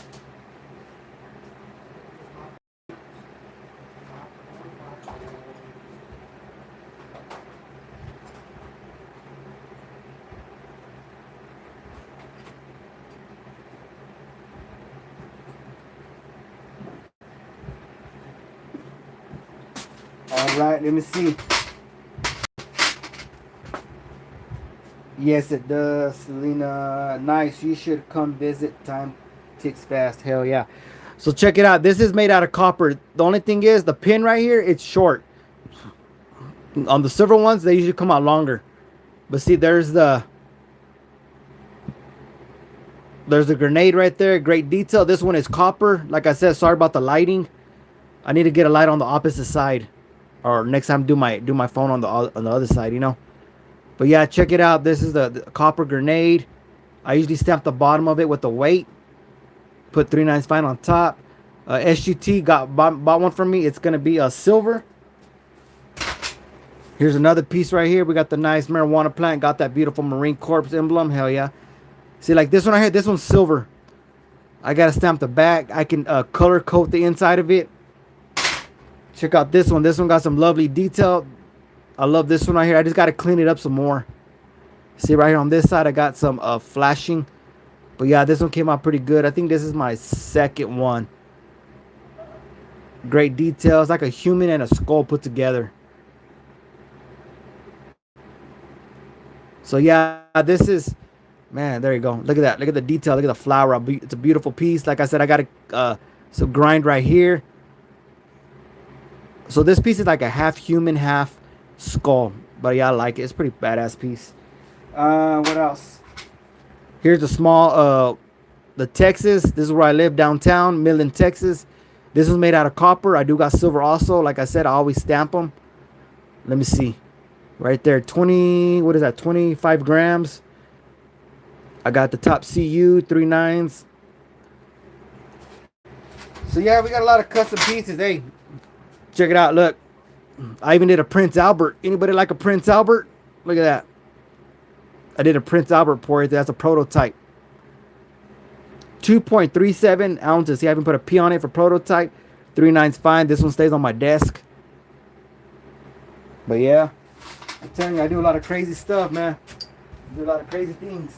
All right, let me see. Yes, it does, Selena. Nice. You should come visit. Time ticks fast. Hell yeah. So check it out. This is made out of copper. The only thing is the pin right here, it's short. On the silver ones, they usually come out longer. But see, there's the grenade right there. Great detail. This one is copper. Like I said, sorry about the lighting. I need to get a light on the opposite side, or next time do my phone on the other side, you know. But yeah, check it out. This is the copper grenade. I usually stamp the bottom of it with the weight. Put 3/9 fine on top. SGT bought one from me. It's gonna be a silver. Here's another piece right here. We got the nice marijuana plant. Got that beautiful Marine Corps emblem. Hell yeah. See, like this one right here. This one's silver. I gotta stamp the back. I can color coat the inside of it. Check out this one. This one got some lovely detail. I love this one right here. I just got to clean it up some more. See right here on this side, I got some flashing. But yeah, this one came out pretty good. I think this is my second one. Great details, like a human and a skull put together. So yeah, this is, man, there you go. Look at that. Look at the detail. Look at the flower. It's a beautiful piece. Like I said, I got some grind right here. So this piece is like a half human, half skull. But yeah, I like it. It's a pretty badass piece. What else? Here's the small the Texas. This is where I live, downtown Midland, Texas. This was made out of copper. I do got silver also. Like I said, I always stamp them. Let me see. Right there, 20, what is that? 25 grams. I got the top CU 3/9. So yeah, we got a lot of custom pieces. Hey, check it out. Look, I even did a Prince Albert. Anybody like a Prince Albert? Look at that. I did a Prince Albert pour right there. That's a prototype. 2.37 ounces. See, I haven't put a P on it for prototype. 3/9 fine. This one stays on my desk. But yeah, I'm telling you, I do a lot of crazy stuff, man. I do a lot of crazy things.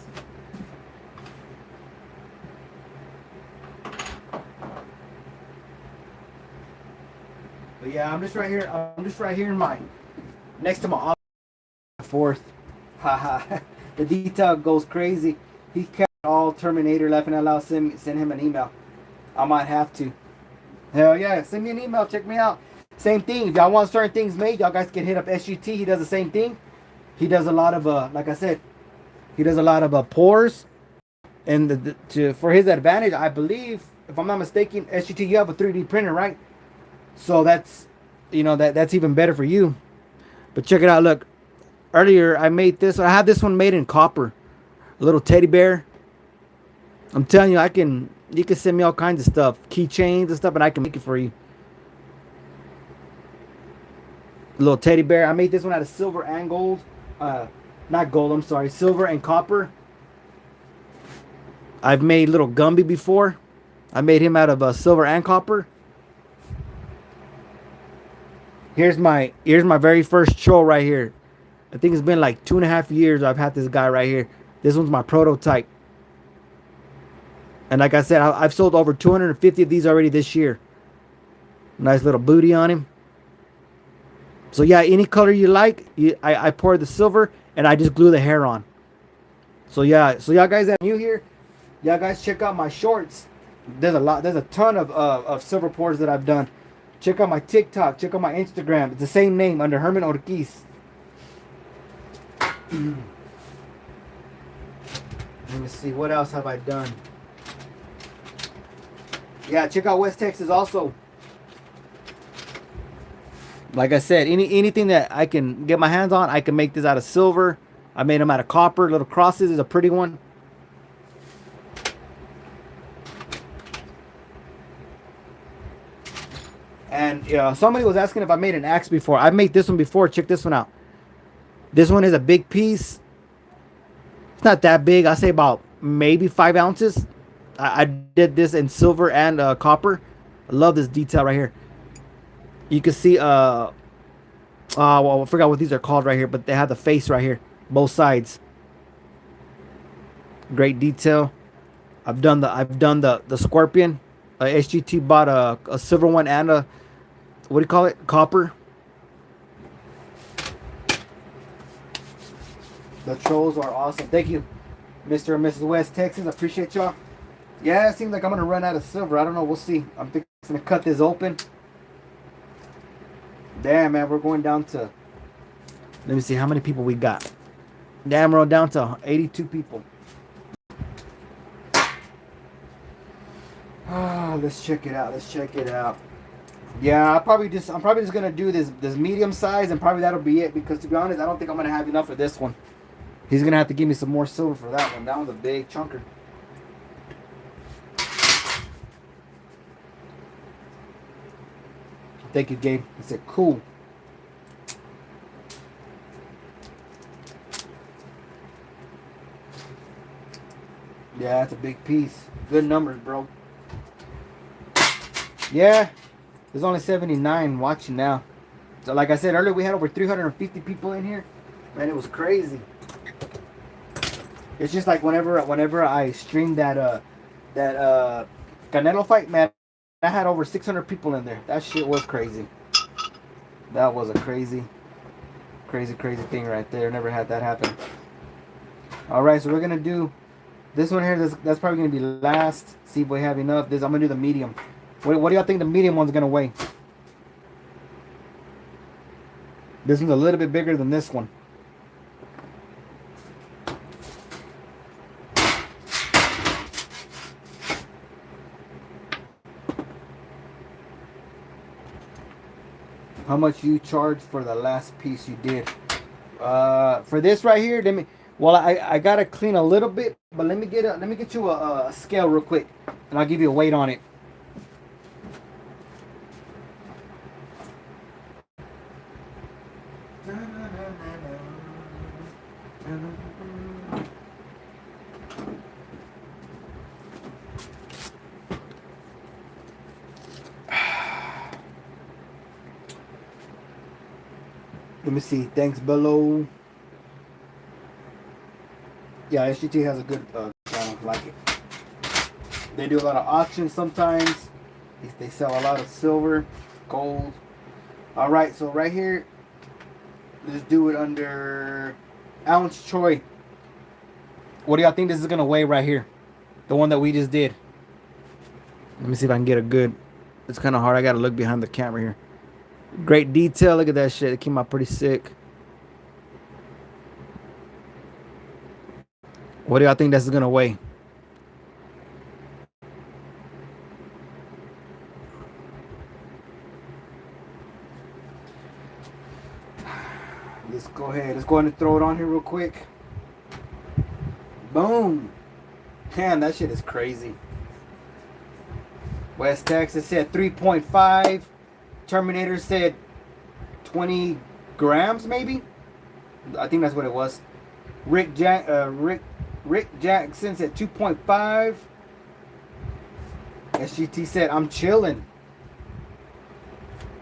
But yeah, I'm just right here. I'm just right here in my next to my fourth. Haha. The detail goes crazy. He kept all Terminator laughing out loud. Send him an email. I might have to. Hell yeah, send me an email. Check me out. Same thing. If y'all want certain things made, y'all guys can hit up SGT. He does the same thing. He does a lot of like I said, he does a lot of pours. And for his advantage, I believe, if I'm not mistaken, SGT, you have a 3D printer, right? So that's, you know, that's even better for you. But check it out. Look, earlier I made this. I have this one made in copper. A little teddy bear. I'm telling you, you can send me all kinds of stuff, keychains and stuff, and I can make it for you. A little teddy bear. I made this one out of silver and gold. Not gold, I'm sorry, silver and copper. I've made little Gumby before. I made him out of silver and copper. Here's my very first troll right here. I think it's been like 2.5 years I've had this guy right here. This one's my prototype. And like I said, I've sold over 250 of these already this year. Nice little booty on him. So yeah, any color you like, I pour the silver and I just glue the hair on. So yeah, so y'all guys that are new here, y'all guys check out my shorts. There's a ton of silver pours that I've done. Check out my TikTok, check out my Instagram. It's the same name under Herman Orquiz. Let me see, what else have I done? Yeah, check out West Texas also. Like I said, anything that I can get my hands on, I can make this out of silver. I made them out of copper. Little crosses is a pretty one. And somebody was asking if I made an axe before. I made this one before. Check this one out. This one is a big piece. It's not that big. I say about maybe 5 ounces. I did this in silver and copper. I love this detail right here. You can see well, I forgot what these are called right here, but they have the face right here, both sides. Great detail. I've done the scorpion. SGT bought a silver one and a, what do you call it, copper. The trolls are awesome. Thank you, Mr. and Mrs. West Texas. I appreciate y'all. Yeah, it seems like I'm gonna run out of silver. I don't know. We'll see. I'm gonna cut this open. Damn, man, we're going down to. Let me see how many people we got. Damn, we're down to 82 people. Ah, let's check it out. Let's check it out. Yeah, I'm probably just gonna do this medium size, and probably that'll be it. Because to be honest, I don't think I'm gonna have enough for this one. He's gonna have to give me some more silver for that one. That one's a big chunker. Thank you, Gabe. He said, cool. Yeah, that's a big piece. Good numbers, bro. Yeah, there's only 79 watching now. So like I said earlier, we had over 350 people in here. Man, it was crazy. It's just like whenever I streamed that Canelo fight, man, I had over 600 people in there. That shit was crazy. That was a crazy thing right there. Never had that happen. All right, so we're gonna do this one here. That's probably gonna be last. See if we have enough. I'm gonna do the medium. What do y'all think the medium one's gonna weigh? This one's a little bit bigger than this one. How much you charge for the last piece you did? For this right here, let me. Well, I gotta clean a little bit, but let me get you a scale real quick, and I'll give you a weight on it. Let me see. Thanks below. Yeah, SGT has a good channel. Like it. They do a lot of auctions sometimes. They sell a lot of silver, gold. All right, so right here, let's do it under ounce troy. What do y'all think this is gonna weigh right here? The one that we just did. Let me see if I can get a good. It's kind of hard. I gotta look behind the camera here. Great detail. Look at that shit. It came out pretty sick. What do y'all think this is gonna weigh? Let's go ahead. Let's go ahead and throw it on here real quick. Boom. Damn, that shit is crazy. West Texas said 3.5. Terminator said 20 grams, maybe. I think that's what it was. Rick Jackson said 2.5. SGT said I'm chilling.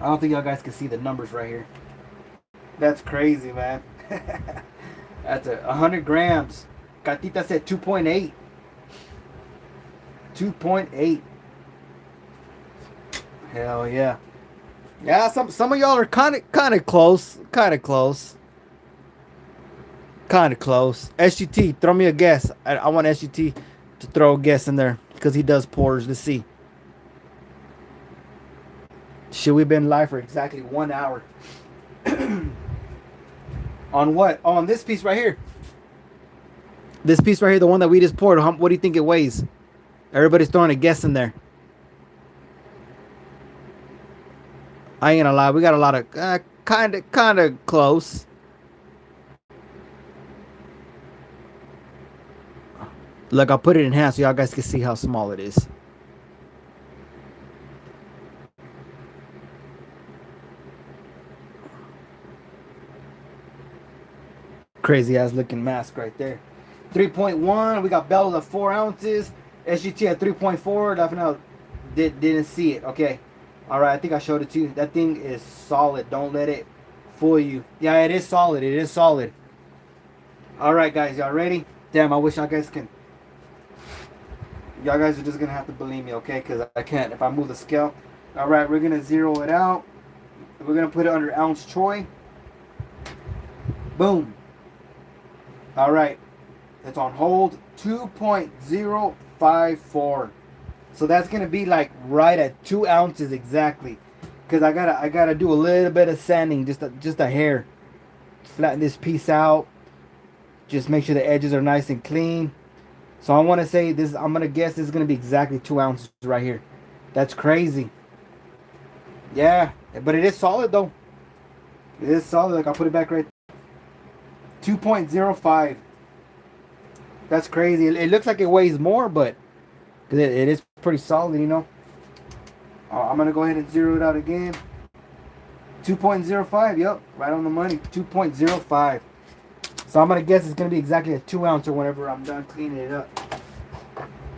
I don't think y'all guys can see the numbers right here. That's crazy, man. That's 100 grams. Catita said 2.8. 2.8. Hell yeah. Yeah, some of y'all are kind of close, kind of close. SGT, throw me a guess. I want SGT to throw a guess in there because he does pours. Let's see. Should we been live for exactly 1 hour? On what? On this piece right here. This piece right here, the one that we just poured. What do you think it weighs? Everybody's throwing a guess in there. I ain't gonna lie, we got a lot of kind of close. Look, I'll put it in half so y'all guys can see how small it is. Crazy ass looking mask right there. 3.1. We got Bell at 4 ounces. SGT at 3.4. Definitely didn't see it. Okay. All right. I think I showed it to you. That thing is solid. Don't let it fool you. Yeah, it is solid. It is solid. All right, guys. Y'all ready? Damn, I wish y'all guys can. Y'all guys are just going to have to believe me, okay? Because I can't if I move the scale. All right. We're going to zero it out. We're going to put it under ounce troy. Boom. All right. It's on hold. 2.054. So that's gonna be like right at 2 ounces exactly. Cause I gotta do a little bit of sanding, just a hair. Flatten this piece out. Just make sure the edges are nice and clean. So I want to say this. I'm gonna guess this is gonna be exactly 2 ounces right here. That's crazy. Yeah, but it is solid though. It is solid. Like I'll put it back right. 2.05. That's crazy. It looks like it weighs more, but it is pretty solid, you know. I'm going to go ahead and zero it out again. 2.05, yep, right on the money. 2.05. So I'm going to guess it's going to be exactly a 2 ounce or whenever I'm done cleaning it up.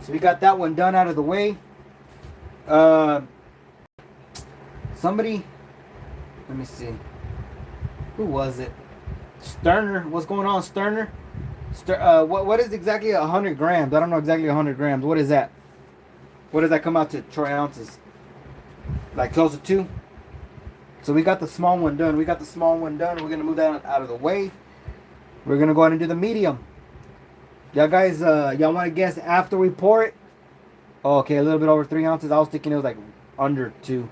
So we got that one done out of the way. Somebody, let me see. Who was it? Sterner. What's going on, Sterner? What is exactly 100 grams? I don't know exactly 100 grams. What is that? What does that come out to? Troy ounces? Like close to 2? So we got the small one done. We're going to move that out of the way. We're going to go ahead and do the medium. Y'all guys, y'all want to guess after we pour it? Oh, okay, a little bit over 3 ounces. I was thinking it was like under 2.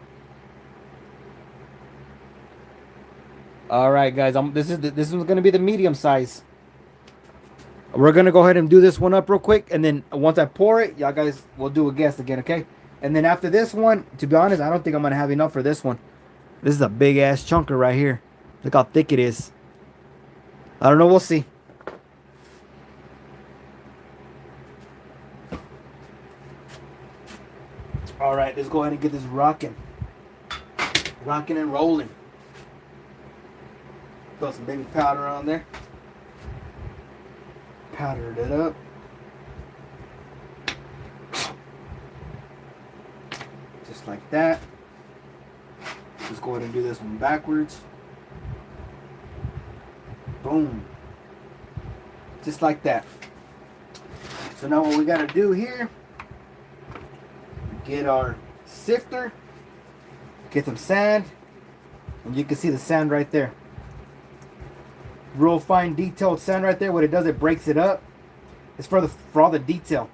All right, guys. This one's going to be the medium size. We're going to go ahead and do this one up real quick. And then once I pour it, y'all guys will do a guess again, okay? And then after this one, to be honest, I don't think I'm going to have enough for this one. This is a big-ass chunker right here. Look how thick it is. I don't know. We'll see. All right, let's go ahead and get this rocking. Rocking and rolling. Throw some baby powder on there. Powdered it up. Just like that. Let's go ahead and do this one backwards. Boom. Just like that. So now what we got to do here, get our sifter, get some sand, and you can see the sand right there. Real fine detailed sand right there. What it does, it breaks it up. It's for all the detail.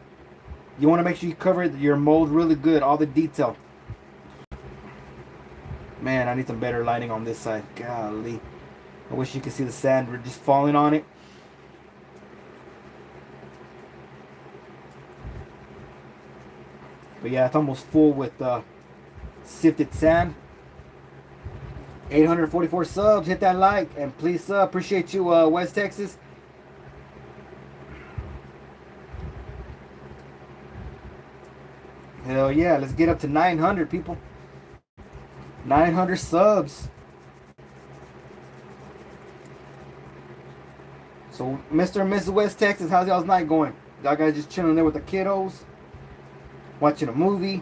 You want to make sure you cover your mold really good, all the detail. Man, I need some better lighting on this side. Golly. I wish you could see the sand just falling on it. But yeah, it's almost full with sifted sand. 844 subs. Hit that like and please sub. Appreciate you, West Texas. Hell yeah, let's get up to 900 people. 900 subs. So, Mr. and Mrs. West Texas, how's y'all's night going? Y'all guys just chilling there with the kiddos? Watching a movie?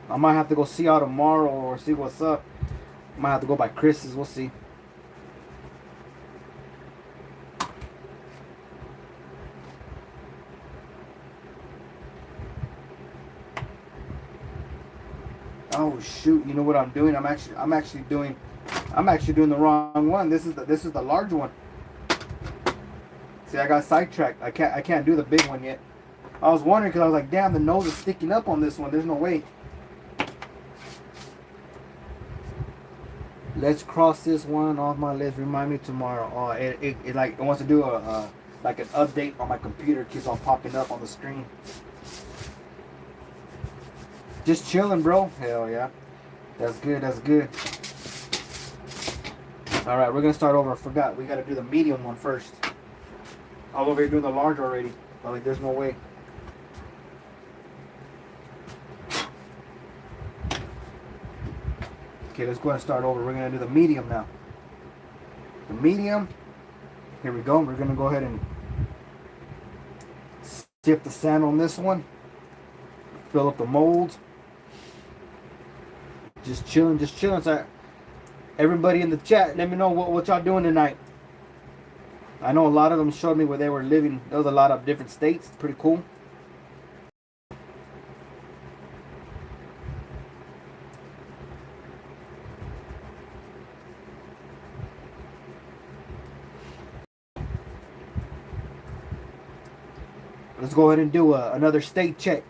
I might have to go see y'all tomorrow or see what's up. I might have to go by Chris's. We'll see. Oh shoot! You know what I'm doing? I'm actually doing the wrong one. This is the large one. See, I got sidetracked. I can't do the big one yet. I was wondering because I was like, damn, the nose is sticking up on this one. There's no way. Let's cross this one off my list. Remind me tomorrow. Oh, it like it wants to do a like an update on my computer. Keeps on popping up on the screen. Just chilling, bro. Hell yeah. That's good. That's good. All right, we're gonna start over. I forgot. We gotta do the medium one first. I was over here doing the large already. I'm like, there's no way. Okay, let's go ahead and start over. We're going to do the medium now. The medium. Here we go. We're going to go ahead and sift the sand on this one. Fill up the mold. Just chilling, just chilling. So everybody in the chat, let me know what y'all doing tonight. I know a lot of them showed me where they were living. There was a lot of different states. Pretty cool. Let's go ahead and do another state check.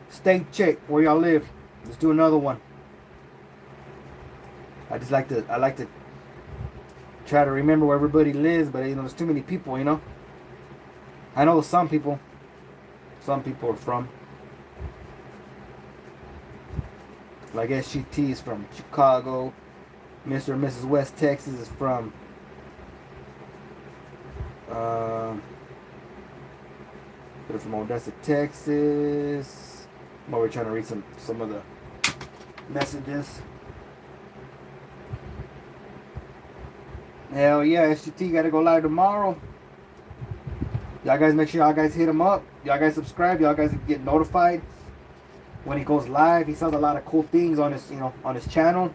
State check where y'all live. Let's do another one. I like to try to remember where everybody lives, but you know, there's too many people, you know. I know some people are from. Like SGT is from Chicago. Mr. and Mrs. West Texas is from they're from Odessa, Texas. While we're trying to read some of the messages. Hell yeah, SGT gotta go live tomorrow. Y'all guys make sure y'all guys hit him up. Y'all guys subscribe. Y'all guys get notified when he goes live. He says a lot of cool things on his, on his channel.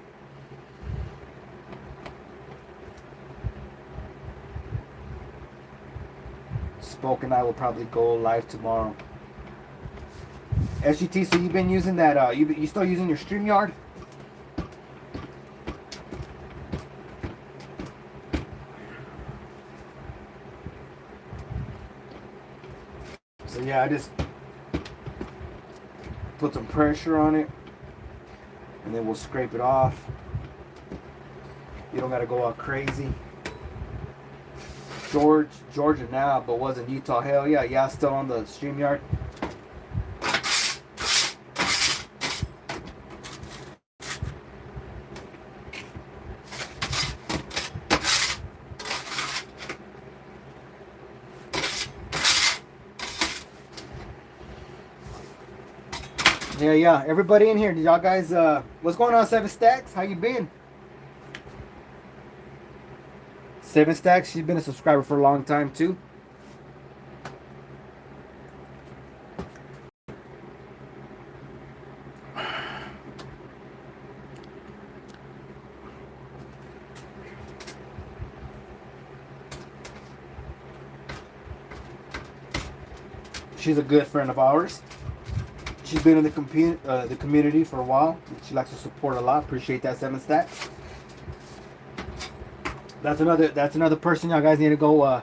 Spoke and I will probably go live tomorrow. SGT, so you've been using that, you still using your StreamYard? So yeah, I just put some pressure on it and then we'll scrape it off. You don't gotta go all crazy. Georgia now, but was in Utah. Hell yeah, yeah, still on the StreamYard. Yeah, everybody in here, did y'all guys, what's going on, 7 Stacks? How you been? 7 Stacks, she's been a subscriber for a long time too. She's a good friend of ours. She's been in the community for a while. She likes to support a lot. Appreciate that, 7 Stacks. That's another person y'all guys need to go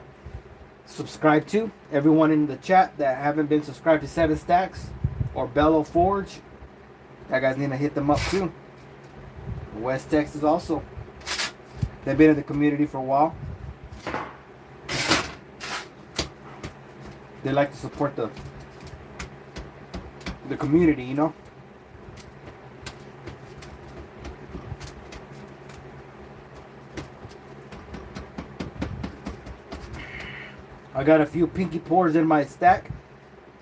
subscribe to. Everyone in the chat that haven't been subscribed to 7 Stacks or Bellow Forge, y'all guys need to hit them up too. West Texas also. They've been in the community for a while. They like to support the community, you know. I got a few pinky pours in my stack.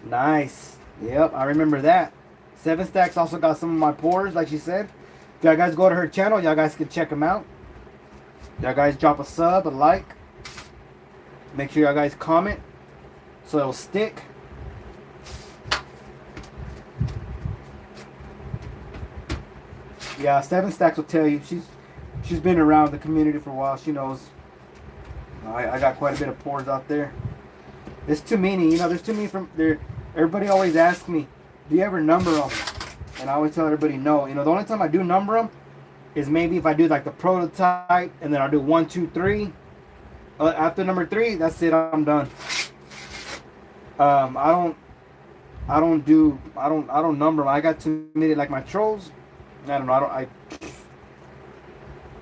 Nice. Yep, I remember that. 7 Stacks also got some of my pours, like she said. If y'all guys go to her channel, y'all guys can check them out. Y'all guys drop a sub, a like. Make sure y'all guys comment so it'll stick. Yeah, 7 Stacks will tell you. She's been around the community for a while. She knows. I got quite a bit of pours out there. There's too many, you know. There's too many from there. Everybody always asks me, "Do you ever number them?" and I always tell everybody no. You know, the only time I do number them is maybe if I do like the prototype, and then I'll do 1, 2, 3. After number 3, that's it. I'm done. I don't number them. I got too many like my trolls. I don't know. I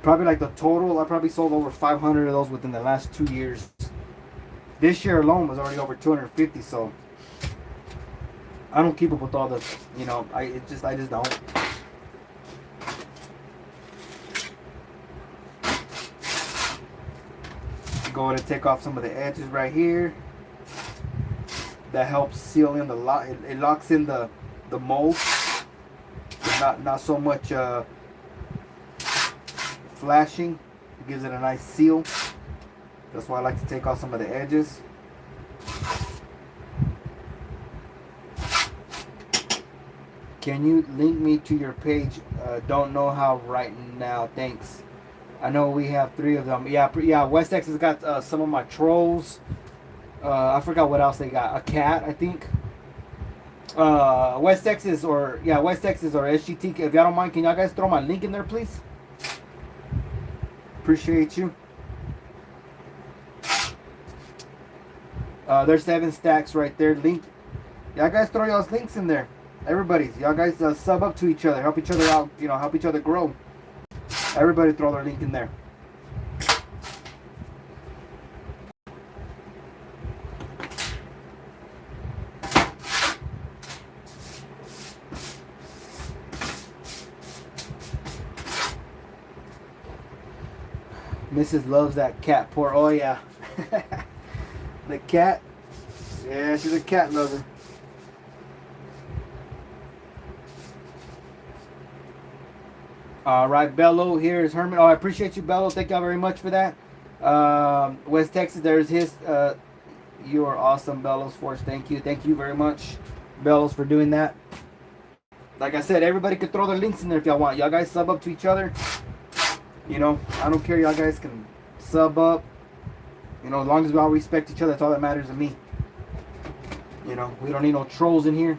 probably like the total. I probably sold over 500 of those within the last 2 years. This year alone was already over 250. So I don't keep up with all the, you know, I just don't. Go ahead and take off some of the edges right here. That helps seal in the lock. It locks in the mold. Not so much flashing. It gives it a nice seal. That's why I like to take off some of the edges. Can you link me to your page? Don't know how right now. Thanks. I know we have 3 of them. Yeah. West Texas got some of my trolls. I forgot what else they got. A cat, I think. West Texas or SGT. If y'all don't mind, can y'all guys throw my link in there, please? Appreciate you. There's 7 stacks right there. Link. Y'all guys throw y'all's links in there. Everybody's. Y'all guys sub up to each other. Help each other out. You know, help each other grow. Everybody throw their link in there. Mrs. loves that cat pour. Oh yeah. The cat. Yeah, she's a cat lover. All right, Bello. Here is Herman. Oh, I appreciate you, Bello. Thank y'all very much for that. West Texas, there's his. You are awesome, Bellows Force. Thank you. Thank you very much, Bellows, for doing that. Like I said, everybody could throw their links in there if y'all want. Y'all guys sub up to each other. You know, I don't care. Y'all guys can sub up. You know, as long as we all respect each other, that's all that matters to me. You know, we don't need no trolls in here.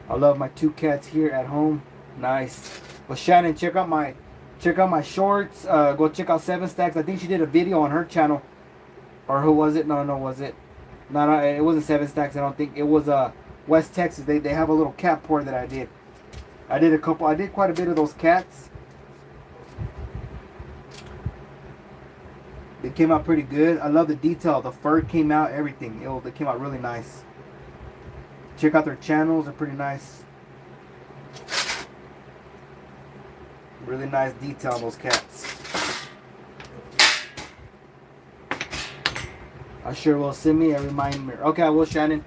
I love my 2 cats here at home. Nice. Well, Shannon, check out my shorts. Go check out 7 Stacks. I think she did a video on her channel. Or who was it? No, was it? No, it wasn't 7 Stacks. I don't think it was. West Texas. They have a little cat pour that I did. I did quite a bit of those cats. They came out pretty good. I love the detail. The fur came out. Everything. They came out really nice. Check out their channels. They're pretty nice. Really nice detail on those cats. I sure will. Send me a reminder. Okay, I will, Shannon.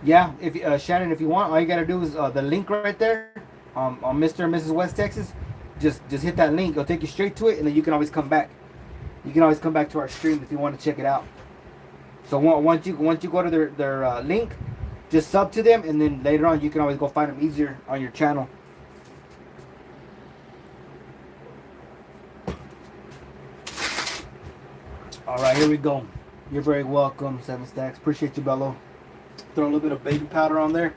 Yeah, if Shannon, if you want, all you gotta do is the link right there on Mr. and Mrs. West Texas. Just hit that link. It'll take you straight to it, and then you can always come back. You can always come back to our stream if you want to check it out. So once you go to their link, just sub to them, and then later on you can always go find them easier on your channel. All right, here we go. You're very welcome, 7 Stacks. Appreciate you, Bello. Throw a little bit of baby powder on there.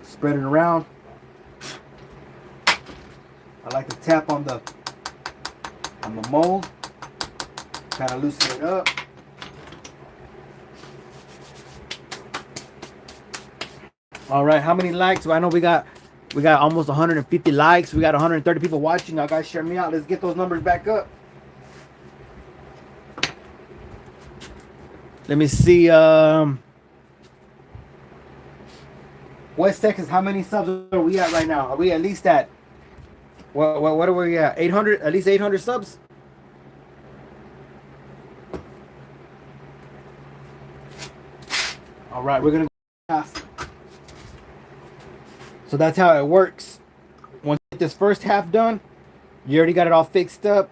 Spread it around. I like to tap on the mold. Kind of loosen it up. All right, how many likes? Well, I know we got almost 150 likes. We got 130 people watching. Now, guys, share me out. Let's get those numbers back up. Let me see. West Texas, how many subs are we at right now? Are we at least at what are we at? 800? At least 800 subs? All right, we're gonna go half. So that's how it works. Once you get this first half done, you already got it all fixed up.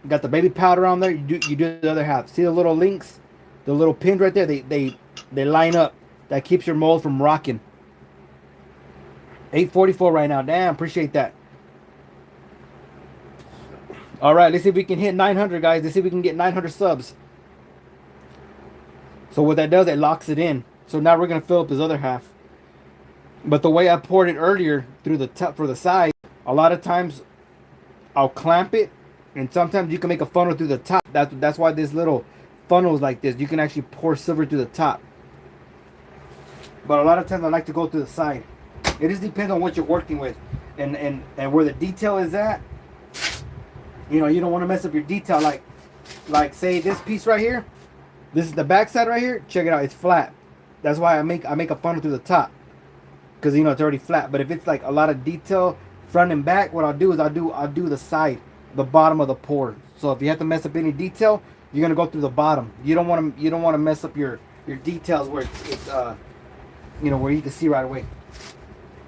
You got the baby powder on there. You do the other half. See the little links, the little pins right there. They line up. That keeps your mold from rocking. 844 right now. Damn, appreciate that. All right, let's see if we can hit 900, guys. Let's see if we can get 900 subs. So what that does, it locks it in. So now we're gonna fill up this other half. But the way I poured it earlier through the top for the side, a lot of times I'll clamp it, and sometimes you can make a funnel through the top. That's why this little funnels like this. You can actually pour silver through the top. But a lot of times I like to go through the side. It just depends on what you're working with, and where the detail is at. You know, you don't want to mess up your detail. Like say this piece right here. This is the back side right here. Check it out. It's flat. That's why I make a funnel through the top, because you know it's already flat. But if it's like a lot of detail front and back, what I'll do is I'll do the side, the bottom of the pour. So if you have to mess up any detail, you're gonna go through the bottom. You don't want to mess up your details where it's you know, where you can see right away.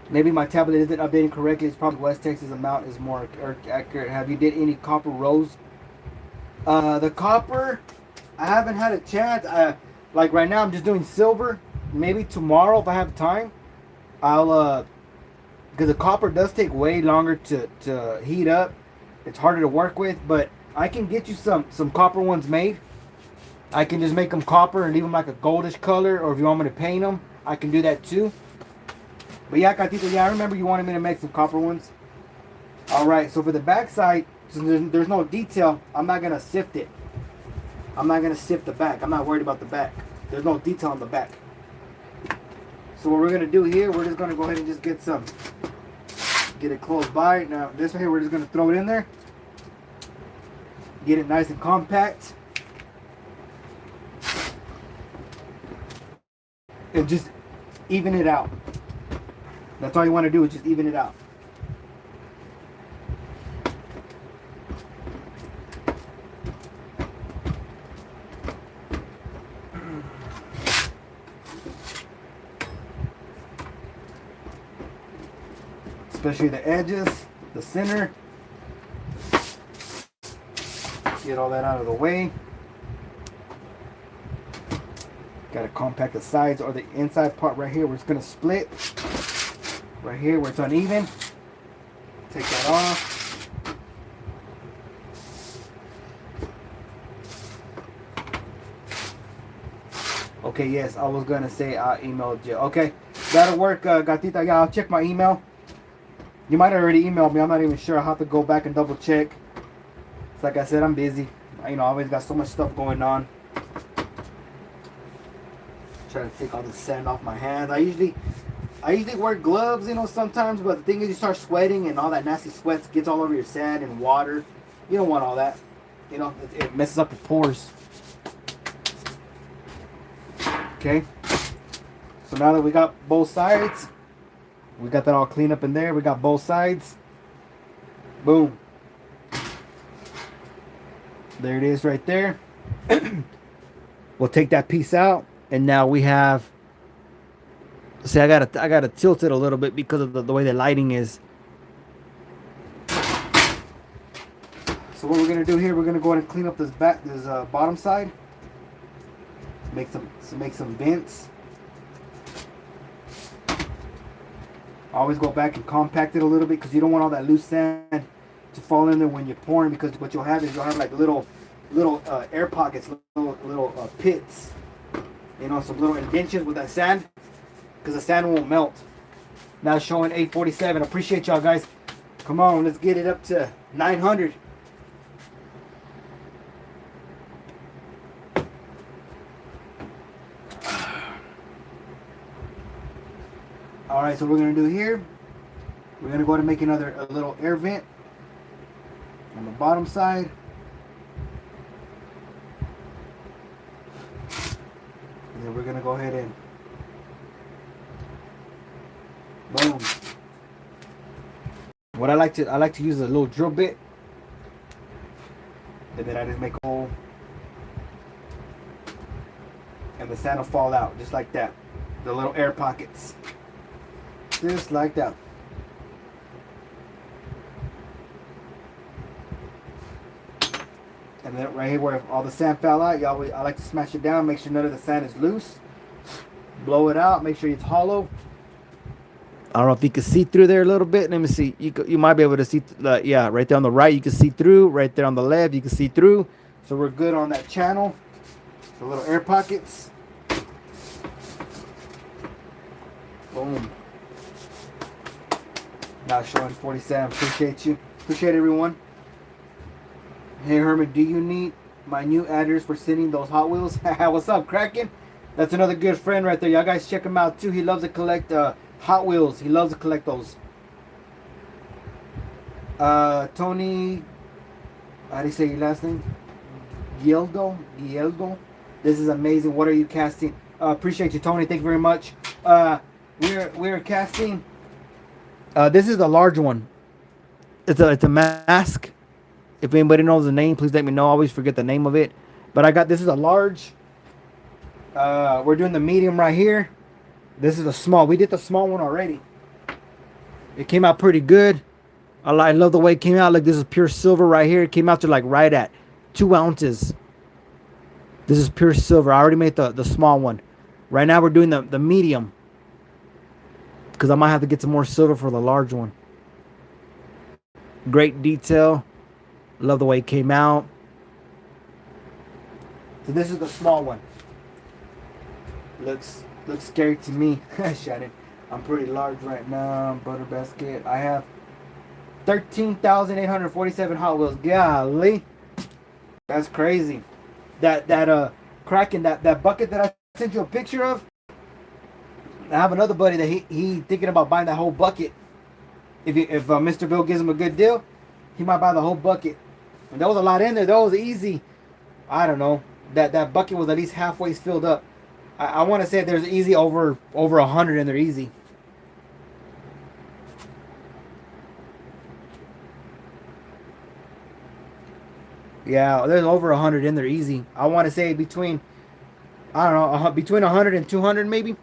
Maybe my tablet isn't updating correctly. It's probably West Texas amount is more accurate. Have you did any copper rolls? The copper, I haven't had a chance. Like right now I'm just doing silver. Maybe tomorrow if I have time, I'll because the copper does take way longer to heat up. It's harder to work with, but I can get you some copper ones made. I can just make them copper and leave them like a goldish color, or if you want me to paint them, I can do that too. But yeah, Catito, yeah, I remember you wanted me to make some copper ones. Alright, so for the back side, since there's no detail, I'm not going to sift it. I'm not going to sift the back. I'm not worried about the back. There's no detail on the back. So what we're going to do here, we're just going to go ahead and just get it close by. Now this right here, we're just going to throw it in there. Get it nice and compact. And just even it out. That's all you want to do, is just even it out. Especially the edges, the center. Get all that out of the way. Got to compact the sides or the inside part right here where it's going to split. Right here where it's uneven. Take that off. Okay, yes, I was going to say I emailed you. Okay, that'll work, Gatita. Yeah, I'll check my email. You might have already emailed me. I'm not even sure. I'll have to go back and double check. It's like I said, I'm busy. You know, I always got so much stuff going on. Trying to take all the sand off my hands. I usually wear gloves, you know, sometimes, but the thing is you start sweating and all that nasty sweat gets all over your sand and water. You don't want all that. You know, it messes up your pores. Okay. So now that we got both sides, we got that all cleaned up in there. We got both sides. Boom. There it is right there. We'll take that piece out, and now we have. See, I gotta tilt it a little bit because of the way the lighting is. So what we're gonna do here, we're gonna go ahead and clean up this bottom side. Make some vents. Always go back and compact it a little bit because you don't want all that loose sand to fall in there when you're pouring, because what you'll have is you'll have like little air pockets, little pits, you know, some little indentions with that sand, because the sand won't melt. Now showing 847. Appreciate y'all guys. Come on, let's get it up to 900. All right, so what we're gonna do here, we're gonna go ahead and make a little air vent on the bottom side. And then we're gonna go ahead and boom. What I like to use a little drill bit, and then I just make a hole, and the sand will fall out just like that. The little air pockets, just like that. And then right here where all the sand fell out, I like to smash it down, make sure none of the sand is loose. Blow it out, make sure it's hollow. I don't know if you can see through there a little bit. Let me see. You might be able to see. Yeah, right there on the right, you can see through. Right there on the left, you can see through. So we're good on that channel. The little air pockets. Boom. Not showing 47. Appreciate you. Appreciate everyone. Hey Herman, do you need my new address for sending those Hot Wheels? What's up, Kraken? That's another good friend right there. Y'all guys check him out too. He loves to collect Hot Wheels. He loves to collect those. Tony, how do you say your last name? Gieldo. This is amazing. What are you casting? Appreciate you, Tony. Thank you very much. We're casting. This is the large one. It's a mask. If anybody knows the name, please let me know. I always forget the name of it. But I got, this is a large. We're doing the medium right here. This is a small. We did the small one already. It came out pretty good. I love the way it came out. Like, this is pure silver right here. It came out to like right at 2 ounces. This is pure silver. I already made the small one. Right now we're doing the medium, because I might have to get some more silver for the large one. Great detail. Love the way it came out. So this is the small one. Looks scary to me. Shannon, I'm pretty large right now. Butter basket. I have 13,847 Hot Wheels. Golly, that's crazy. That Kraken, that bucket that I sent you a picture of. I have another buddy that he thinking about buying that whole bucket. If Mr. Bill gives him a good deal, he might buy the whole bucket. And there was a lot in there. That was easy. I don't know. That bucket was at least halfway filled up. I want to say there's easy over 100 in there easy. Yeah, there's over 100 in there easy. I want to say between, I don't know, between 100 and 200 maybe.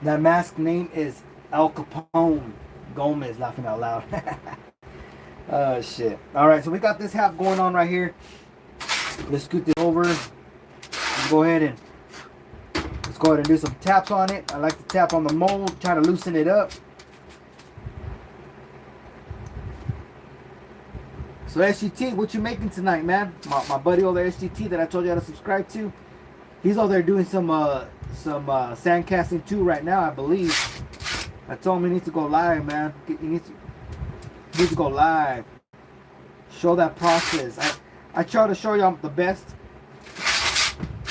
That mask name is Al Capone Gomez, laughing out loud. Oh shit. Alright, so we got this half going on right here. Let's scoot this over. Let's go ahead and do some taps on it. I like to tap on the mold, try to loosen it up. So SGT, what you making tonight, man? My buddy over there, SGT, that I told you how to subscribe to. He's over there doing some sand casting too right now, I believe. I told him he needs to go live, man. He needs to go live. Show that process. I try to show y'all the best.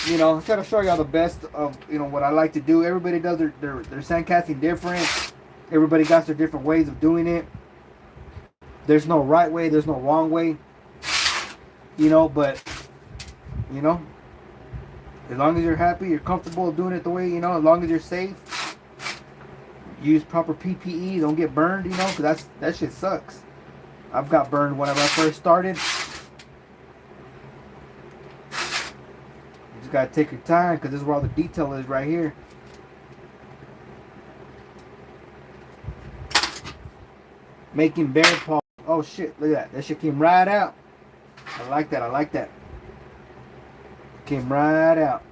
You know, I try to show y'all the best of, you know, what I like to do. Everybody does their sand casting different. Everybody got their different ways of doing it. There's no right way, there's no wrong way. You know, but you know, as long as you're happy, you're comfortable doing it the way, you know, as long as you're safe, use proper PPE, don't get burned, you know, because that shit sucks. I've got burned whenever I first started. You just gotta take your time, because this is where all the detail is right here. Making bear paw. Oh shit, look at that. That shit came right out. I like that, I like that. Came right out.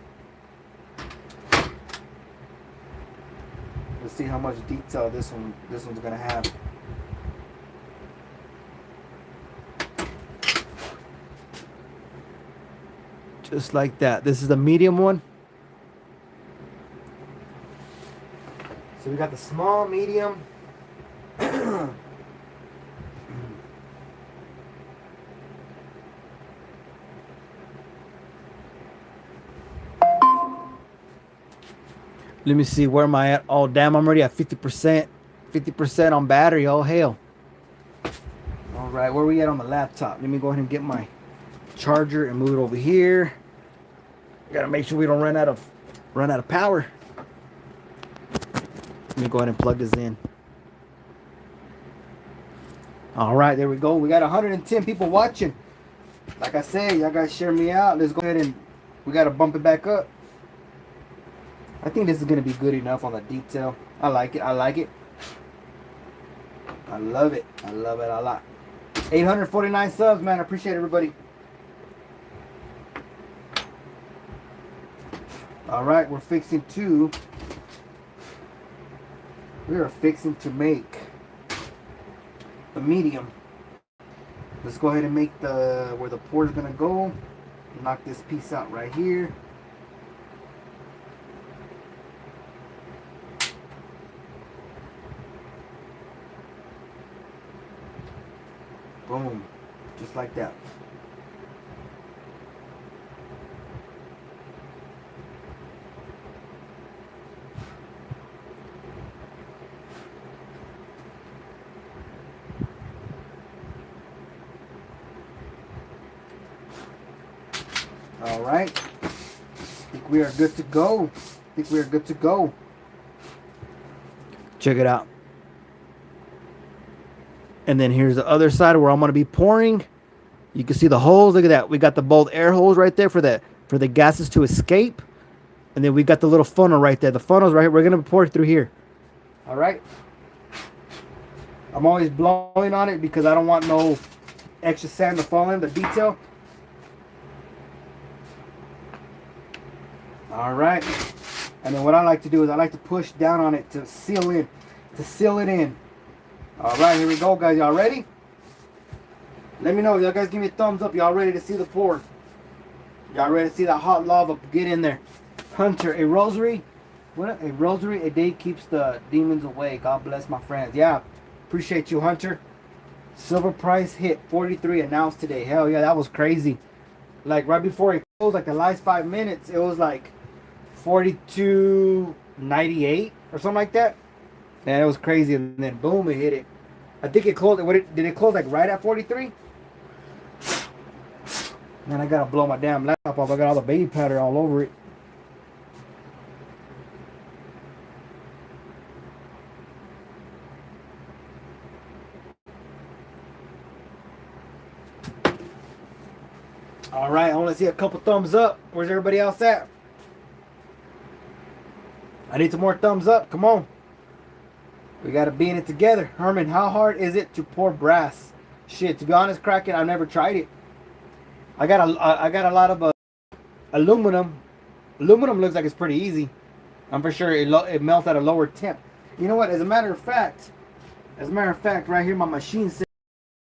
Let's see how much detail this one's gonna have. Just like that. This is the medium one. So we got the small, medium. Let me see, where am I at? Oh damn, I'm already at 50%. 50% on battery. Oh hell. All right, where are we at on the laptop? Let me go ahead and get my charger and move it over here. Gotta make sure we don't run out of power. Let me go ahead and plug this in. All right, there we go. We got 110 people watching. Like I said, y'all guys share me out. Let's go ahead and we gotta bump it back up. I think this is gonna be good enough on the detail. I like it. I like it. I love it. I love it a lot. 849 subs, man. I appreciate everybody. All right, we are fixing to make the medium. Let's go ahead and make where the pour is gonna go. Knock this piece out right here. Boom. Just like that. All right. I think we are good to go. Check it out. And then here's the other side where I'm going to be pouring. You can see the holes. Look at that. We got the both air holes right there for the gases to escape. And then we got the little funnel right there. The funnel's right here. We're going to pour it through here. All right. I'm always blowing on it because I don't want no extra sand to fall in the detail. All right. And then what I like to do is I like to push down on it to seal it in. All right, here we go, guys. Y'all ready? Let me know. Y'all guys give me a thumbs up. Y'all ready to see the pour? Y'all ready to see that hot lava get in there? Hunter, a rosary. What? A rosary a day keeps the demons away. God bless my friends. Yeah, appreciate you, Hunter. Silver price hit 43 announced today. Hell yeah, that was crazy. Like right before it closed, like the last 5 minutes, it was like 42.98 or something like that. Man, it was crazy, and then boom, it hit it. I think it closed. Did it close like right at 43? Man, I gotta blow my damn laptop off. I got all the baby powder all over it. All right, I want to see a couple thumbs up. Where's everybody else at? I need some more thumbs up. Come on. We got to be in it together. Herman, how hard is it to pour brass? Shit, to be honest, Kraken, I've never tried it. I got a lot of aluminum. Aluminum looks like it's pretty easy. I'm for sure it melts at a lower temp. You know what? As a matter of fact, right here, my machine says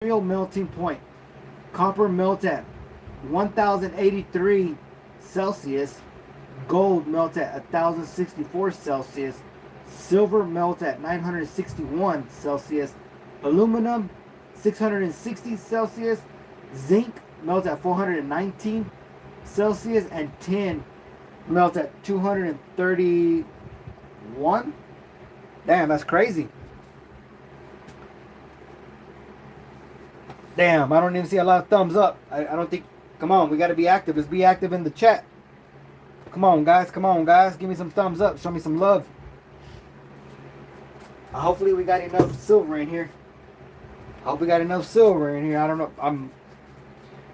real melting point. Copper melt at 1083 Celsius. Gold melt at 1064 Celsius. Silver melt at 961 Celsius. Aluminum 660 Celsius. Zinc melt at 419 Celsius. And tin melt at 231. Damn, that's crazy. Damn, I don't even see a lot of thumbs up. I don't think. Come on, we got to be active. Let's be active in the chat. Come on, guys. Give me some thumbs up. Show me some love. Hopefully we got enough silver in here. I don't know.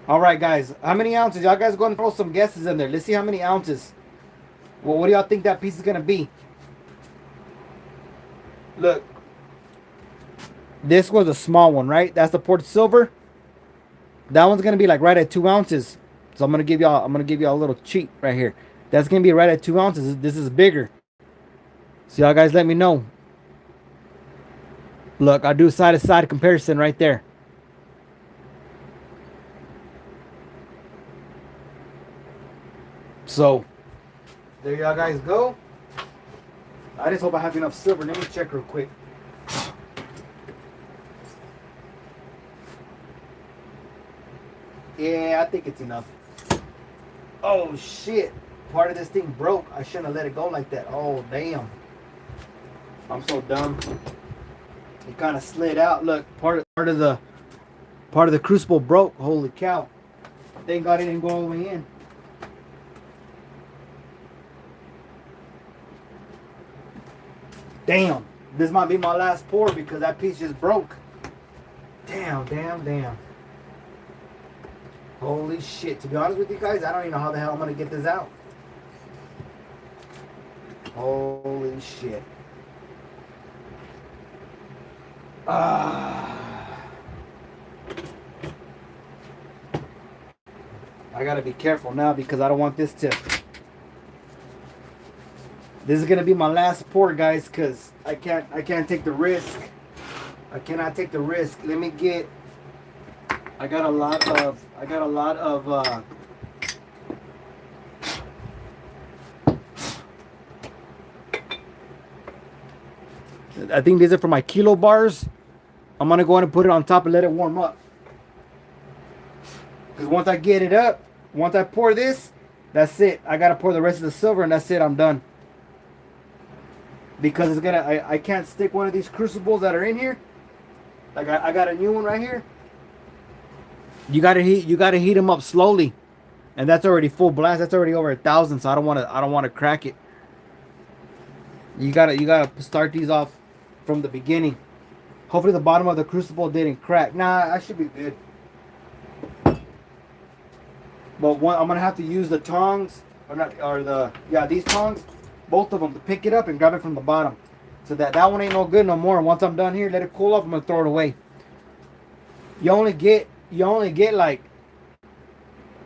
All right, guys. How many ounces? Y'all guys go and throw some guesses in there. Let's see how many ounces. Well, what do y'all think that piece is going to be? Look. This was a small one, right? That's the poured silver. That one's going to be like right at 2 ounces. So I'm going to give y'all a little cheat right here. That's going to be right at 2 ounces. This is bigger. So y'all guys let me know. Look, I'll do side-to-side comparison right there. So, there y'all guys go. I just hope I have enough silver. Let me check real quick. Yeah, I think it's enough. Oh, shit. Part of this thing broke. I shouldn't have let it go like that. Oh, damn. I'm so dumb. It kind of slid out. Look, part of the crucible broke. Holy cow! Thank God it didn't go all the way in. Damn, this might be my last pour because that piece just broke. Damn. Holy shit! To be honest with you guys, I don't even know how the hell I'm gonna get this out. Holy shit. I gotta be careful now because I don't want this to. This is gonna be my last pour, guys, because I can't take the risk. I cannot take the risk. Let me get. I got a lot of I think these are for my kilo bars. I'm gonna go ahead and put it on top and let it warm up. Because once I get it up, once I pour this, that's it. I gotta pour the rest of the silver and that's it. I'm done. Because it's gonna, I can't stick one of these crucibles that are in here. Like I got a new one right here. You gotta heat them up slowly, and that's already full blast. That's already over 1,000. So I don't wanna crack it. You gotta start these off from the beginning. Hopefully the bottom of the crucible didn't crack. Nah, I should be good. But I'm gonna have to use the tongs, these tongs, both of them, to pick it up and grab it from the bottom. So that one ain't no good no more. And once I'm done here, let it cool off. I'm gonna throw it away. You only get like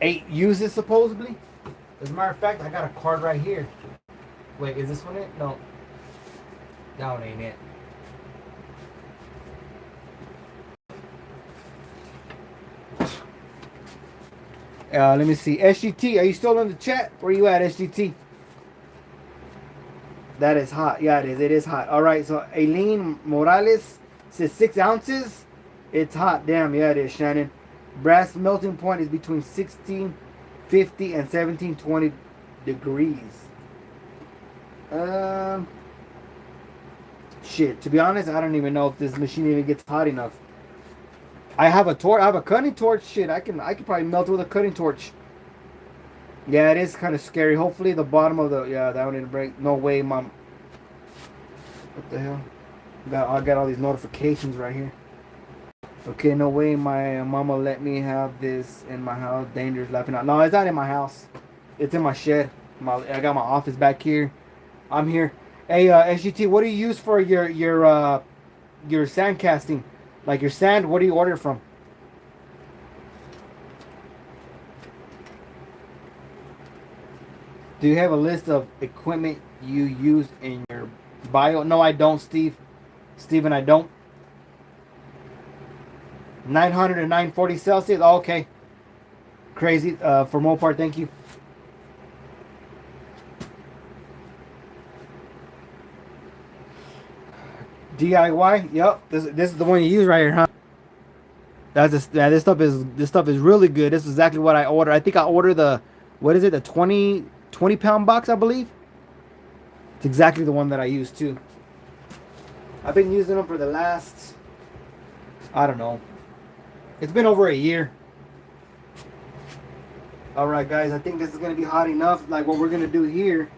8 uses supposedly. As a matter of fact, I got a card right here. Wait, is this one it? No, that one ain't it. Let me see. SGT, are you still in the chat? Where you at, SGT? That is hot. Yeah, it is. It is hot. All right. So Aileen Morales says 6 ounces. It's hot. Damn. Yeah, it is, Shannon. Brass melting point is between 1650 and 1720 degrees. Shit. To be honest, I don't even know if this machine even gets hot enough. I have a torch. I have a cutting torch. Shit, I can probably melt it with a cutting torch. Yeah, it is kind of scary. Hopefully the bottom of the... Yeah, that one didn't break. No way, Mom. What the hell? I got all these notifications right here. Okay, no way my mama let me have this in my house. Dangerous laughing out. No, it's not in my house. It's in my shed. I got my office back here. I'm here. Hey, SGT, what do you use for your sand casting? Like your sand, what do you order from? Do you have a list of equipment you use in your bio? No, I don't, Steve. Steven, I don't. 900 and 940 Celsius. Oh, okay. Crazy. For Mopar, thank you. DIY. Yep. This is the one you use right here, huh? This stuff is really good. This is exactly what I ordered. I think I ordered the, what is it? The 20 pound box, I believe. It's exactly the one that I use too. I've been using them for the last, I don't know. It's been over a year. All right, guys. I think this is gonna be hot enough. Like what we're gonna do here.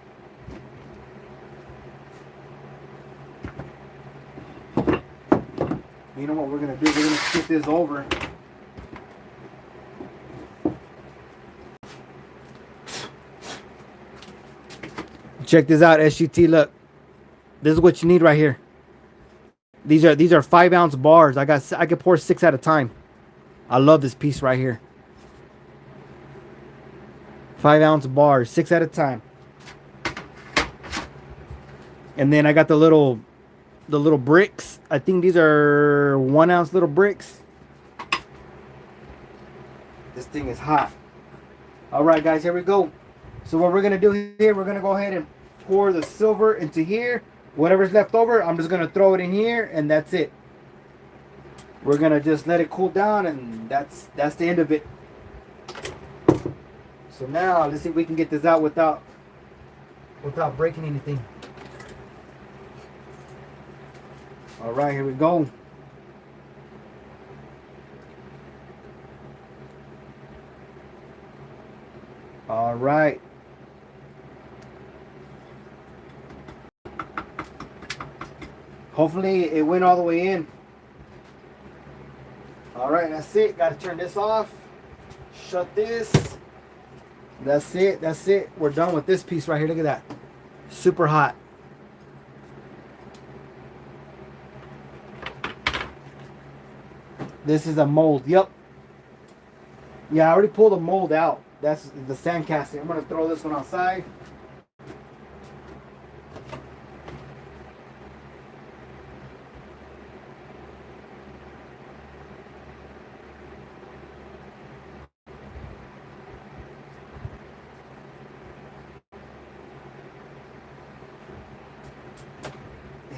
You know what we're gonna do? We're gonna skip this over. Check this out, SGT. Look, this is what you need right here. These are 5 ounce bars. I can pour 6 at a time. I love this piece right here. 5 ounce bars, 6 at a time. And then I got the little bricks. I think these are 1 ounce little bricks. This thing is hot. All right, guys, here we go. So what we're gonna do here, we're gonna go ahead and pour the silver into here. Whatever's left over, I'm just gonna throw it in here, and that's it. We're gonna just let it cool down, and that's the end of it. So now let's see if we can get this out without breaking anything. All right, here we go. All right. Hopefully it went all the way in. All right, that's it. Got to turn this off. Shut this. That's it. That's it. We're done with this piece right here. Look at that. Super hot. This is a mold. Yep. Yeah, I already pulled the mold out. That's the sand casting. I'm going to throw this one outside.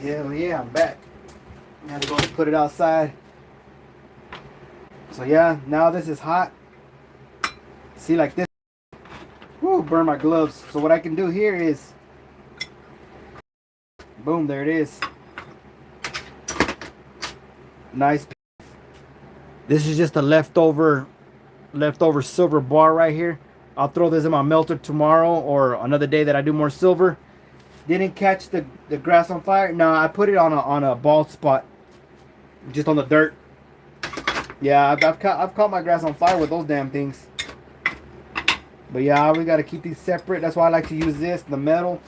Hell yeah, I'm back. I had to go and put it outside. So yeah, now this is hot. See, like this. Woo, burn my gloves. So what I can do here is, boom, there it is. Nice. This is just a leftover silver bar right here. I'll throw this in my melter tomorrow or another day that I do more silver. Didn't catch the grass on fire. No, I put it on a bald spot, just on the dirt. Yeah, I've caught my grass on fire with those damn things. But yeah, we gotta keep these separate. That's why I like to use this, the metal.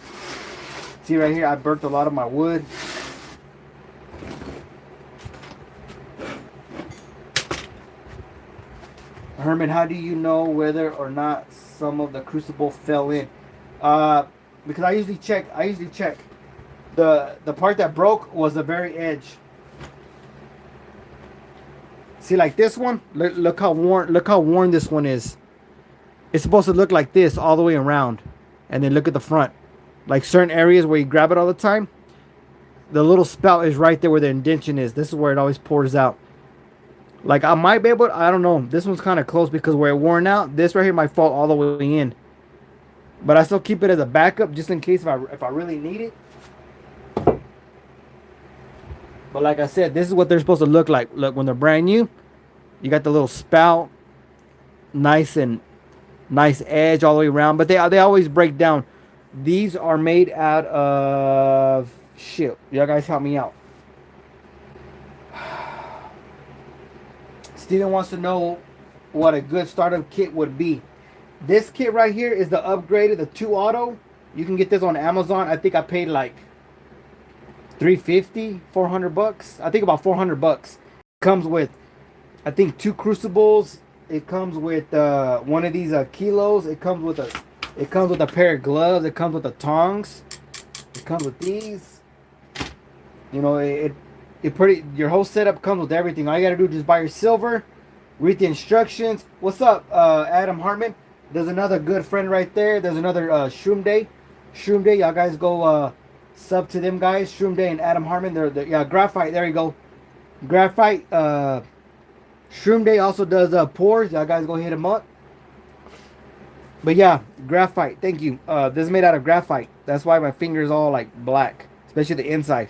See right here, I burnt a lot of my wood. Herman, how do you know whether or not some of the crucible fell in? Because I usually check. The part that broke was the very edge. See, like this one. Look how worn this one is. It's supposed to look like this all the way around, and then look at the front. Like certain areas where you grab it all the time, the little spout is right there where the indentation is. This is where it always pours out. Like I might be able to, I don't know. This one's kind of close because where it worn out, this right here might fall all the way in. But I still keep it as a backup just in case if I really need it. But like I said, this is what they're supposed to look like. Look, when they're brand new, you got the little spout, nice edge all the way around. But they always break down. These are made out of shit. Y'all guys help me out. Steven wants to know what a good startup kit would be. This kit right here is the upgraded, the 2 auto. You can get this on Amazon. I think I paid like $350, $400. I think about $400. It comes with, I think, 2 crucibles. It comes with one of these kilos. It comes with a pair of gloves. It comes with the tongs. It comes with these. You know, your whole setup comes with everything. All you gotta do is just buy your silver, read the instructions. What's up, Adam Hartman? There's another good friend right there. There's another Shroom Day. Y'all guys go sub to them guys. Shroom Day and Adam Hartman. They're Graphite. There you go. Graphite. Shroom Day also does pours. Y'all guys go hit him up. But yeah, Graphite. Thank you. This is made out of graphite. That's why my finger's all like black, especially the inside.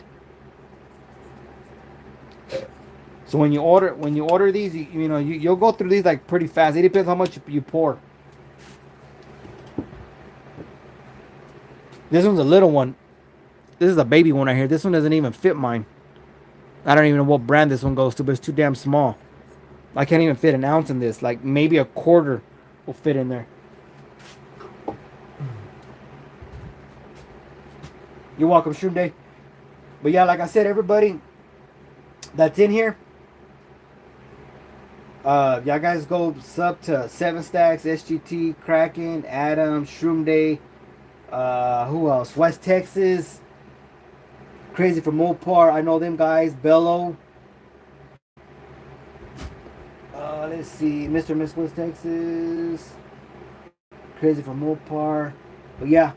So when you order these, you'll go through these like pretty fast. It depends how much you pour. This one's a little one. This is a baby one right here. This one doesn't even fit mine. I don't even know what brand this one goes to, but it's too damn small. I can't even fit an ounce in this. Like maybe a quarter will fit in there. You're welcome, Shroom Day. But yeah, like I said, everybody that's in here, y'all guys go sub to 7 Stacks, SGT, Kraken, Adam, Shroom Day, who else? West Texas, Crazy for Mopar. I know them guys. Bello. Let's see, Mr. and Miss West Texas, Crazy for Mopar. But yeah,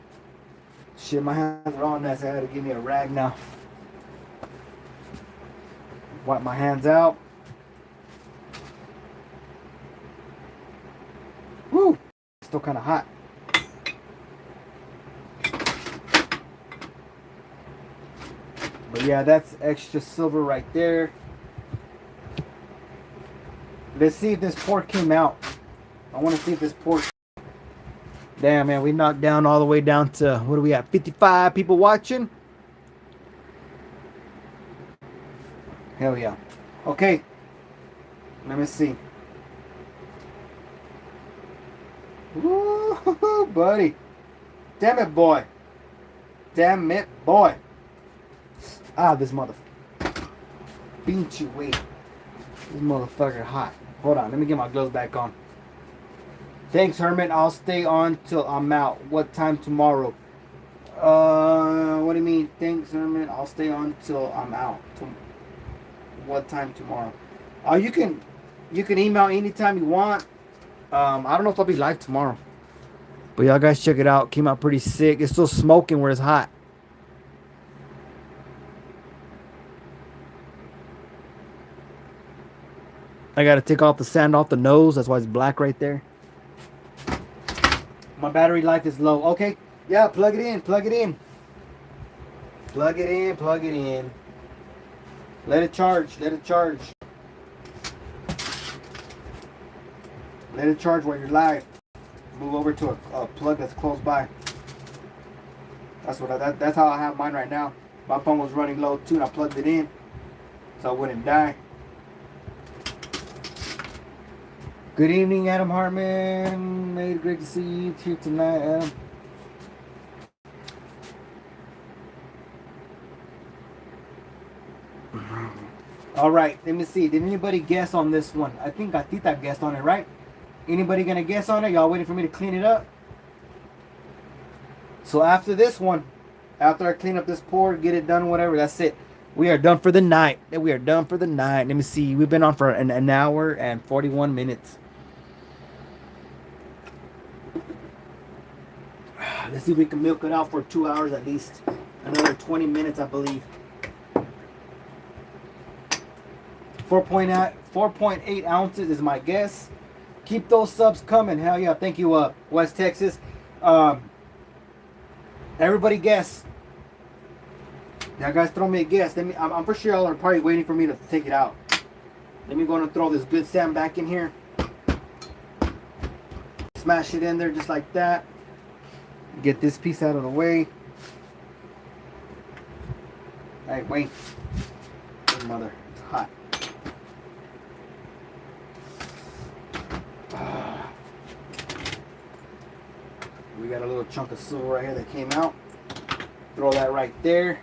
shit, my hands are on that, so I had to give me a rag now. Wipe my hands out. Woo! Still kind of hot. But yeah, that's extra silver right there. Let's see if this port came out. I want to see if this port... Damn, man, we knocked down all the way down to... What are we at? 55 people watching? Hell yeah. Okay. Let me see. Woo, buddy. Damn it, boy. Damn it, boy. Ah, this mother... Beat you, wait. This motherfucker hot. Hold on, let me get my gloves back on. Thanks, Herman. I'll stay on till I'm out. What time tomorrow? What do you mean? Thanks, Herman. I'll stay on till I'm out. What time tomorrow? You can email anytime you want. I don't know if I'll be live tomorrow. But y'all guys check it out. Came out pretty sick. It's still smoking where it's hot. I gotta take off the sand off the nose. That's why it's black right there. My battery life is low. Okay, yeah, plug it in, plug it in. Plug it in, plug it in. Let it charge, let it charge. Let it charge while you're live. Move over to a plug that's close by. That's how I have mine right now. My phone was running low too, and I plugged it in so I wouldn't die. Good evening, Adam Hartman. Made great to see you here tonight, Adam. All right, let me see. Did anybody guess on this one? I think Gatita guessed on it, right? Anybody gonna guess on it? Y'all waiting for me to clean it up? So after this one, after I clean up this pour, get it done, whatever, that's it. We are done for the night. We are done for the night. Let me see. We've been on for an hour and 41 minutes. Let's see if we can milk it out for 2 hours at least. Another 20 minutes, I believe. 4.8 ounces is my guess. Keep those subs coming. Hell yeah. Thank you, West Texas. Everybody guess. Now, guys, throw me a guess. I'm for sure y'all are probably waiting for me to take it out. Let me go and throw this good sand back in here. Smash it in there just like that. Get this piece out of the way. Hey, wait. Good mother. It's hot. We got a little chunk of silver right here that came out. Throw that right there.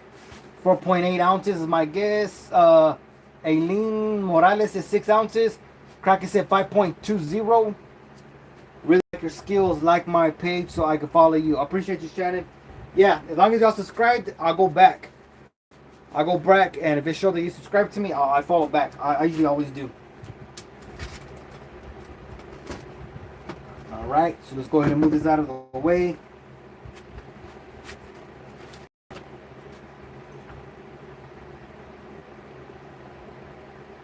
4.8 ounces is my guess. Aileen Morales is 6 ounces. Cracker said 5.20. Really like your skills, like my page so I can follow you. I appreciate you, Shannon. Yeah, as long as y'all subscribed, I'll go back. I'll go back, and if it shows that you subscribe to me, I follow back. I usually always do. Alright, so let's go ahead and move this out of the way.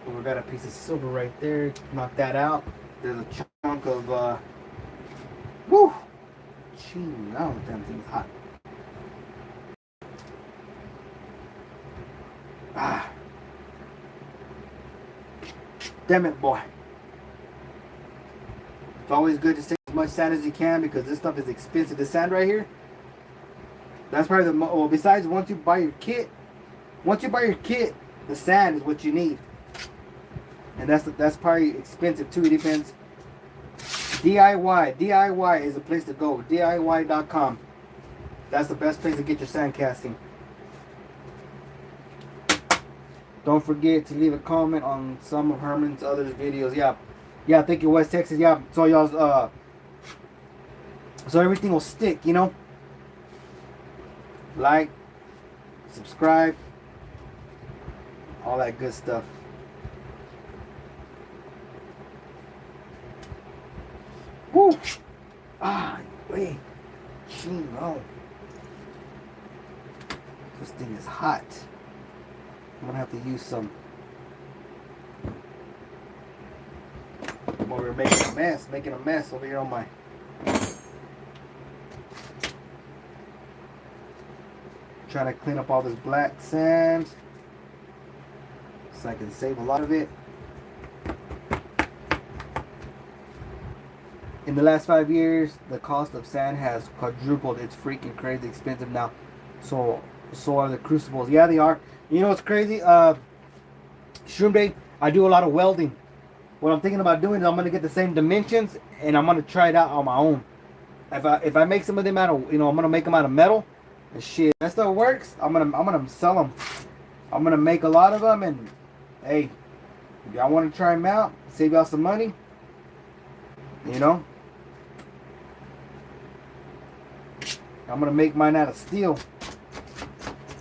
We got a piece of silver right there. Knock that out. There's a chunk of woo! Gee, now the damn thing's hot. Ah. Damn it, boy. It's always good to save as much sand as you can because this stuff is expensive. The sand right here, that's probably the well, besides once you buy your kit, the sand is what you need. And that's probably expensive too. It depends. DIY is the place to go. DIY.com. That's the best place to get your sand casting. Don't forget to leave a comment on some of Herman's other videos. Yeah, thank you, West Texas. Yeah, so y'all's so everything will stick, you know. Like, subscribe, all that good stuff. Woo! Ah, wait. Chino. This thing is hot. I'm gonna have to use some. Well, we're making a mess over here on my. Trying to clean up all this black sand so I can save a lot of it. In the last 5 years, the cost of sand has quadrupled. It's freaking crazy expensive now. So are the crucibles. Yeah, they are. You know what's crazy? Shroom Day, I do a lot of welding. What I'm thinking about doing is I'm gonna get the same dimensions and I'm gonna try it out on my own. If I make some of them out of, I'm gonna make them out of metal. And shit, that stuff works. I'm gonna sell them. I'm gonna make a lot of them, and hey, if y'all want to try them out, save y'all some money. I'm gonna make mine out of steel.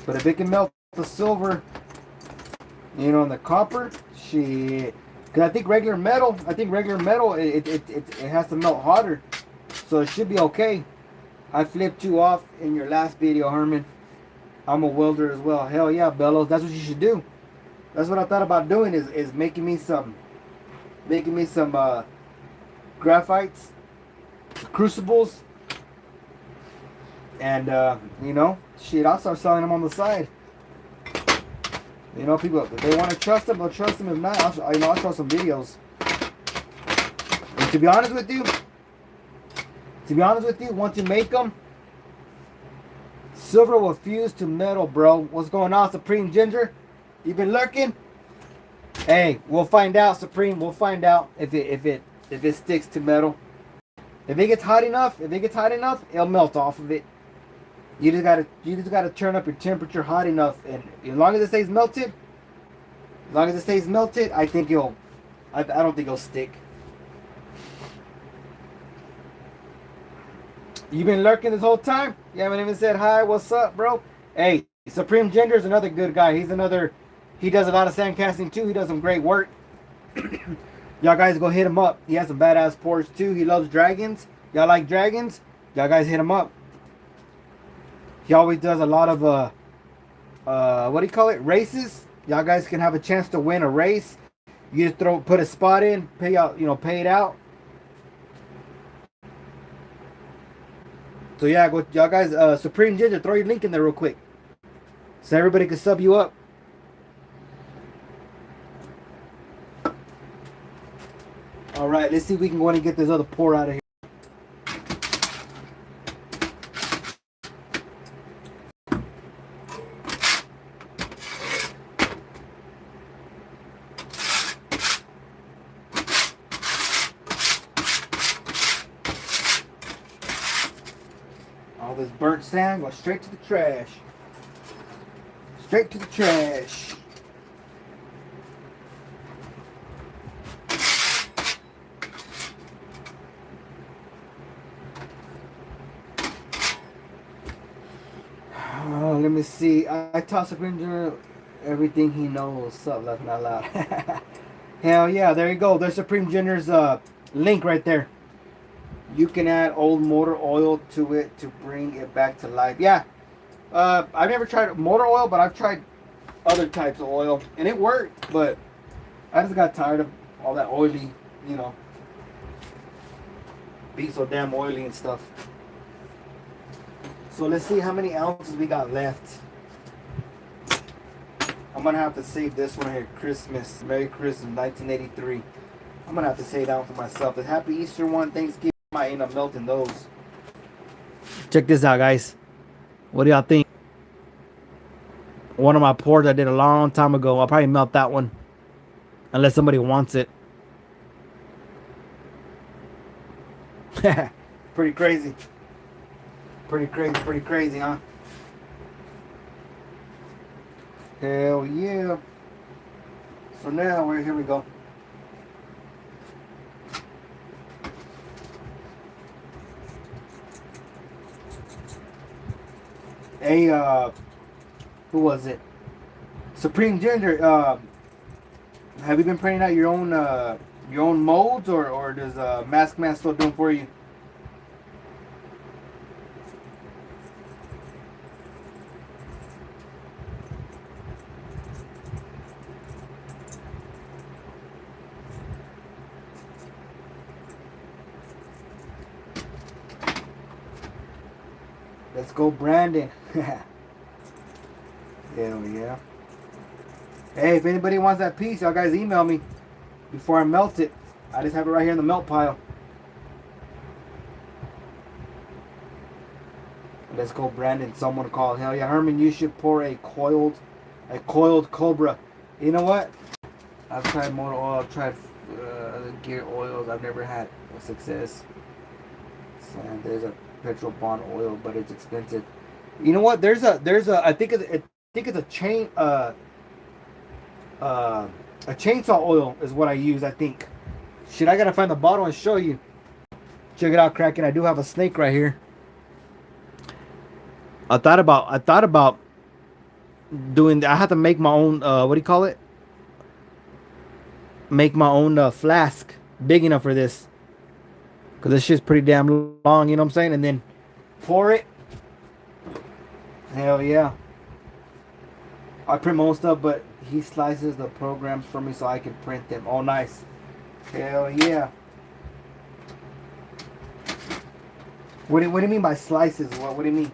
But if it can melt the silver, and the copper, shit. Cause I think regular metal, it has to melt hotter, so it should be okay. I flipped you off in your last video, Herman. I'm a welder as well. Hell yeah, Bellows. That's what you should do. That's what I thought about doing is making me some making me some graphites, crucibles, and you know, shit, I'll start selling them on the side. You know, people, if they want to trust them, they'll trust them. If not, I'll show some videos. And to be honest with you, once you make them, silver will fuse to metal, bro. What's going on, Supreme Ginger? You been lurking? Hey, we'll find out, Supreme. We'll find out if it sticks to metal. If it gets hot enough, it'll melt off of it. You just gotta turn up your temperature hot enough, and as long as it stays melted, I think I don't think it'll stick. You been lurking this whole time? You haven't even said hi. What's up, bro? Hey, Supreme Ginger is another good guy. He does a lot of sand casting too. He does some great work. Y'all guys go hit him up. He has some badass pours too. He loves dragons. Y'all like dragons? Y'all guys hit him up. He always does a lot of what do you call it? Races. Y'all guys can have a chance to win a race. You just put a spot in, pay it out. So yeah, go, y'all guys, Supreme Ginger, throw your link in there real quick, so everybody can sub you up. All right, let's see if we can go in and get this other pour out of here. All this burnt sand goes straight to the trash. Straight to the trash. Let me see. I taught Supreme everything he knows. What's up, laughing out loud? Hell yeah, there you go. There's Supreme Ginger's link right there. You can add old motor oil to it to bring it back to life. Yeah. I've never tried motor oil, but I've tried other types of oil, and it worked, but I just got tired of all that oily, you know, be so damn oily and stuff. So let's see how many ounces we got left. I'm gonna have to save this one here. Christmas, Merry Christmas, 1983. I'm gonna have to save that one for myself. The Happy Easter one, Thanksgiving, I might end up melting those. Check this out, guys. What do y'all think? One of my pours I did a long time ago. I'll probably melt that one, unless somebody wants it. Pretty crazy. Pretty crazy, huh? Hell yeah. So now, here we go. Hey, who was it? Supreme Ginger, have you been printing out your own molds, or does Mask Man still doing for you? Let's go, Brandon. Hell yeah. Hey, if anybody wants that piece, y'all guys email me before I melt it. I just have it right here in the melt pile. Let's go, Brandon. Someone called. Hell yeah, Herman, you should pour a coiled Cobra. You know what? I've tried motor oil. I've tried gear oils. I've never had success. And there's a petrol bond oil, but it's expensive. You know what? There's a I think it's a chainsaw oil is what I use. I think. Shit, I gotta find the bottle and show you. Check it out, Kraken. I do have a snake right here. I thought about doing. I have to make my own. What do you call it? Make my own flask big enough for this. Because this shit's pretty damn long, you know what I'm saying? And then pour it. Hell yeah. I print my own stuff, but he slices the programs for me so I can print them. Oh, nice. Hell yeah. What do you mean by slices? What do you mean?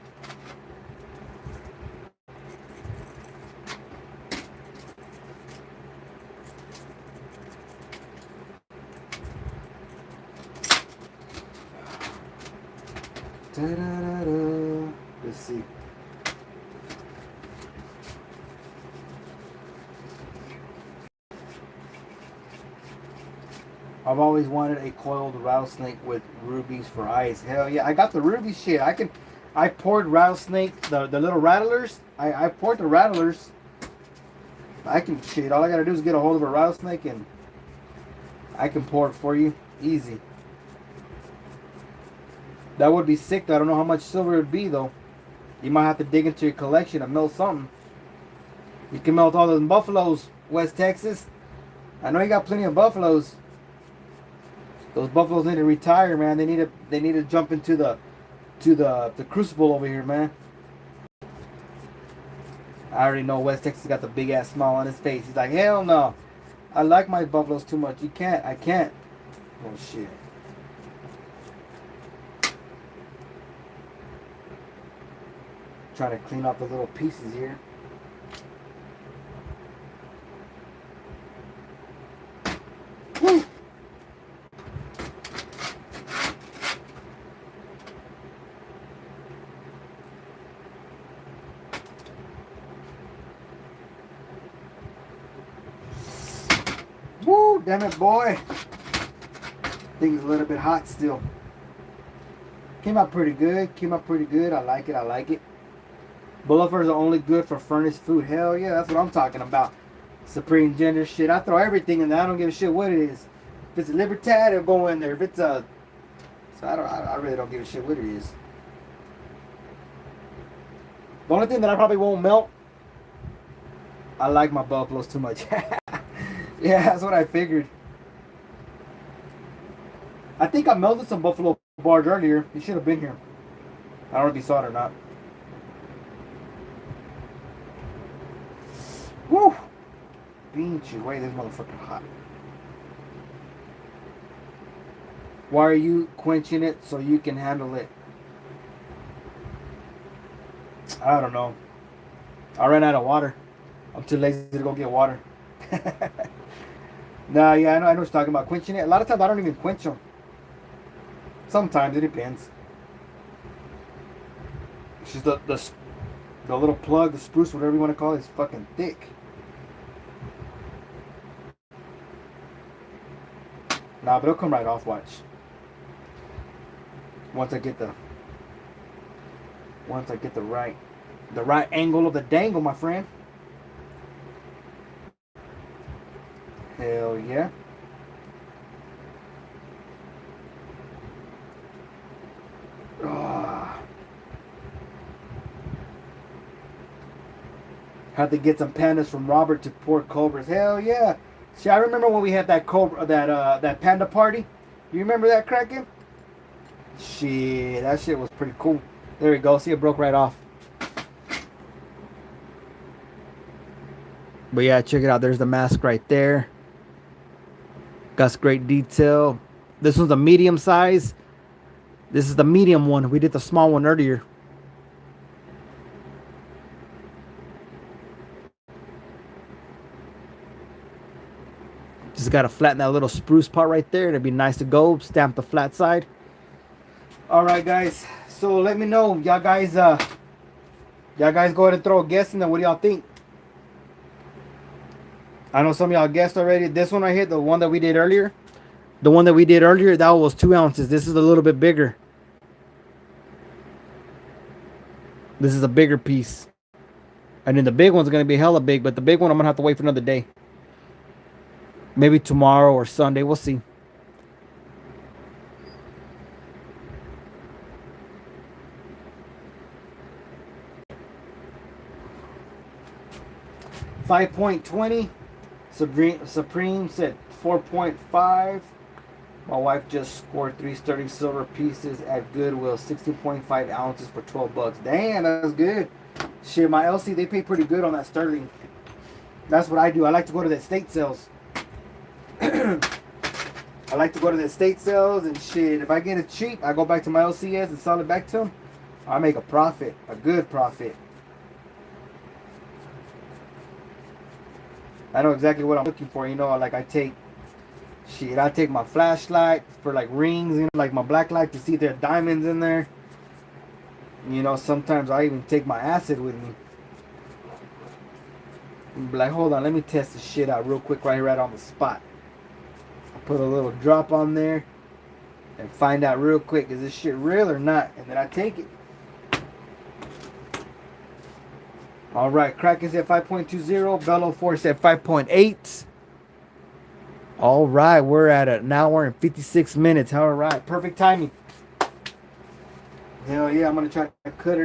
Da-da-da-da. Let's see. I've always wanted a coiled rattlesnake with rubies for eyes. Hell yeah, I got the ruby shit. I poured rattlesnake, the little rattlers. I poured the rattlers. I can shit. All I gotta do is get a hold of a rattlesnake and I can pour it for you. Easy. That would be sick though. I don't know how much silver it would be though. You might have to dig into your collection and melt something. You can melt all those buffaloes, West Texas. I know you got plenty of buffaloes. Those buffaloes need to retire, man. They need to jump into the crucible over here, man. I already know West Texas got the big ass smile on his face. He's like, hell no. I like my buffaloes too much. You can't. I can't. Oh shit. Trying to clean up the little pieces here. Woo. Woo, damn it, boy. Thing's a little bit hot still. Came out pretty good. I like it. Bullifers are only good for furnace food. Hell yeah, that's what I'm talking about. Supreme gender shit. I throw everything in there. I don't give a shit what it is. If it's a Libertad, it'll go in there. If it's a... So I really don't give a shit what it is. The only thing that I probably won't melt, I like my buffaloes too much. Yeah, that's what I figured. I think I melted some buffalo bars earlier. He should have been here. I don't know if you saw it or not. Woo! Beans you. Wait, this motherfucker hot. Why are you quenching it so you can handle it? I don't know. I ran out of water. I'm too lazy to go get water. Nah, yeah, I know what you're talking about. Quenching it. A lot of times I don't even quench them. Sometimes it depends. It's just the little plug, the spruce, whatever you want to call it, is fucking thick. Nah, but it'll come right off, watch. Once I get the right angle of the dangle, my friend. Hell yeah. Had to get some pandas from Robert to pork cobras. Hell yeah. See, I remember when we had that cobra, that panda party. You remember that, Kraken? Shit, that shit was pretty cool. There we go. See, it broke right off. But yeah, check it out. There's the mask right there. Got great detail. This one's a medium size. This is the medium one. We did the small one earlier. Just gotta flatten that little spruce part right there. It'd be nice to go. Stamp the flat side. Alright guys. So let me know. Y'all guys go ahead and throw a guess in there. What do y'all think? I know some of y'all guessed already. This one right here, the one that we did earlier. The one that we did earlier, that was 2 ounces. This is a little bit bigger. This is a bigger piece. And then the big one's going to be hella big. But the big one, I'm going to have to wait for another day. Maybe tomorrow or Sunday. We'll see. $5.20. Supreme said 4.5. My wife just scored 3 sterling silver pieces at Goodwill, 16.5 ounces for $12. Damn, that's good. Shit, my LC, they pay pretty good on that sterling. That's what I do. I like to go to the estate sales. I like to go to the estate sales and shit. If I get it cheap, I go back to my LCS and sell it back to them. I make a profit, a good profit. I know exactly what I'm looking for, you know, like I take my flashlight for like rings, you know, like my black light to see if there are diamonds in there. You know, sometimes I even take my acid with me. Be like, hold on, let me test this shit out real quick right here, right on the spot. I put a little drop on there and find out real quick, is this shit real or not? And then I take it. Alright, Kraken's at 5.20, Bellow Force at 5.8. Alright, we're at an hour and 56 minutes. Alright, perfect timing. Hell yeah, I'm gonna try to cut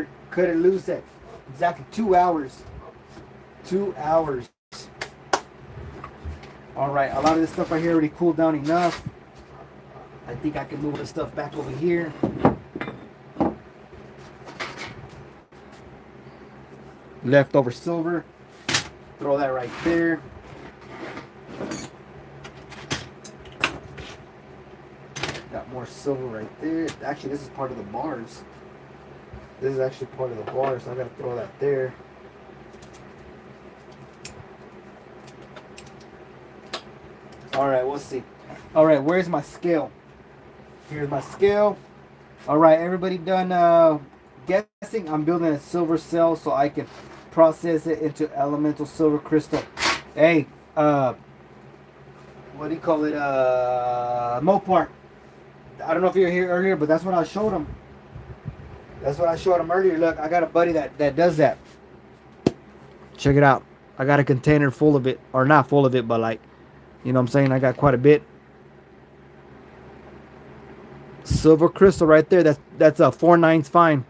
it loose at exactly 2 hours. 2 hours. Alright, a lot of this stuff right here already cooled down enough. I think I can move this stuff back over here. Leftover silver. Throw that right there. Got more silver right there. Actually, this is part of the bars. This is actually part of the bars, so I gotta throw that there. Alright, we'll see. Alright, where's my scale? Here's my scale. Alright, everybody done guessing? I'm building a silver cell so I can process it into elemental silver crystal. Hey, what do you call it? Mopar. I don't know if you were here earlier, but that's what I showed him. That's what I showed him earlier. Look, I got a buddy that does that. Check it out. I got a container full of it. Or not full of it, but like, you know what I'm saying? I got quite a bit. Silver crystal right there. That's a 4/9 fine.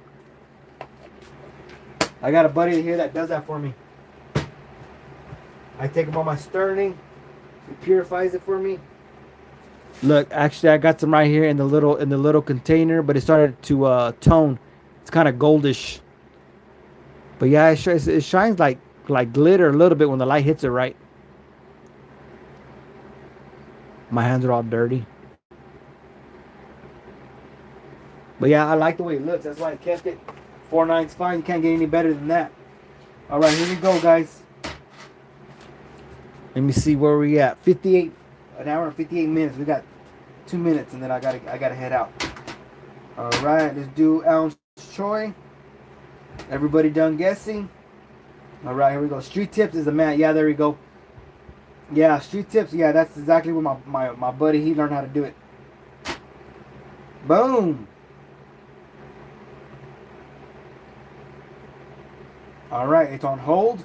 I got a buddy here that does that for me. I take him on my sterling. He purifies it for me. Look, actually, I got some right here in the little container, but it started to tone. It's kind of goldish. But yeah, it shines like glitter a little bit when the light hits it right. My hands are all dirty. But yeah, I like the way it looks. That's why I kept it. 4/9's fine. You can't get any better than that. All right, here we go, guys. Let me see where we at. 58, an hour and 58 minutes. We got 2 minutes, and then I gotta head out. All right, let's do ounce Choi. Everybody done guessing? All right, here we go. Street tips is the man. Yeah, there we go. Yeah, street tips. Yeah, that's exactly what my buddy, he learned how to do it. Boom. All right, it's on hold.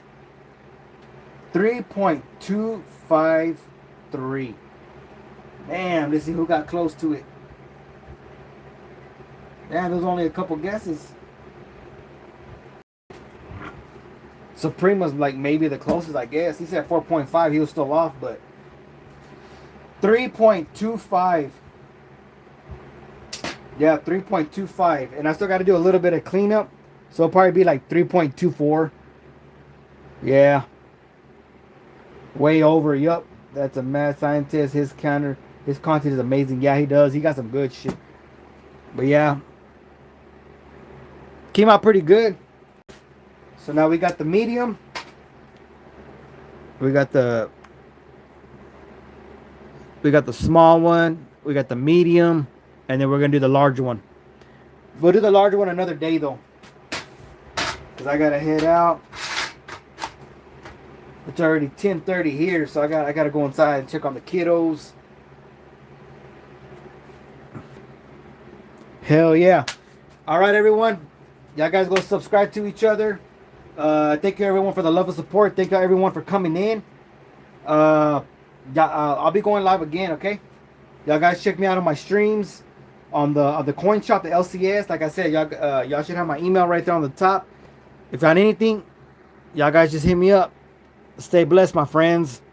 3.253. Damn, let's see who got close to it. Damn, there's only a couple guesses. Supreme was like maybe the closest, I guess. He said 4.5. He was still off, but 3.25. Yeah, 3.25. And I still got to do a little bit of cleanup. So it'll probably be like 3.24. Yeah. Way over. Yup. That's a mad scientist. His content is amazing. Yeah, he does. He got some good shit. But yeah. Came out pretty good. So now we got the medium. We got the small one. We got the medium. And then we're going to do the larger one. We'll do the larger one another day though. Because I got to head out. It's already 10:30 here. So I got to go inside and check on the kiddos. Hell yeah. All right, everyone. Y'all guys go subscribe to each other. Thank you everyone for the love and support. Thank you everyone for coming in. I'll be going live again, okay? Y'all guys check me out on my streams on the coin shop, the LCS. Like I said, y'all should have my email right there on the top. If you got anything, y'all guys just hit me up. Stay blessed, my friends.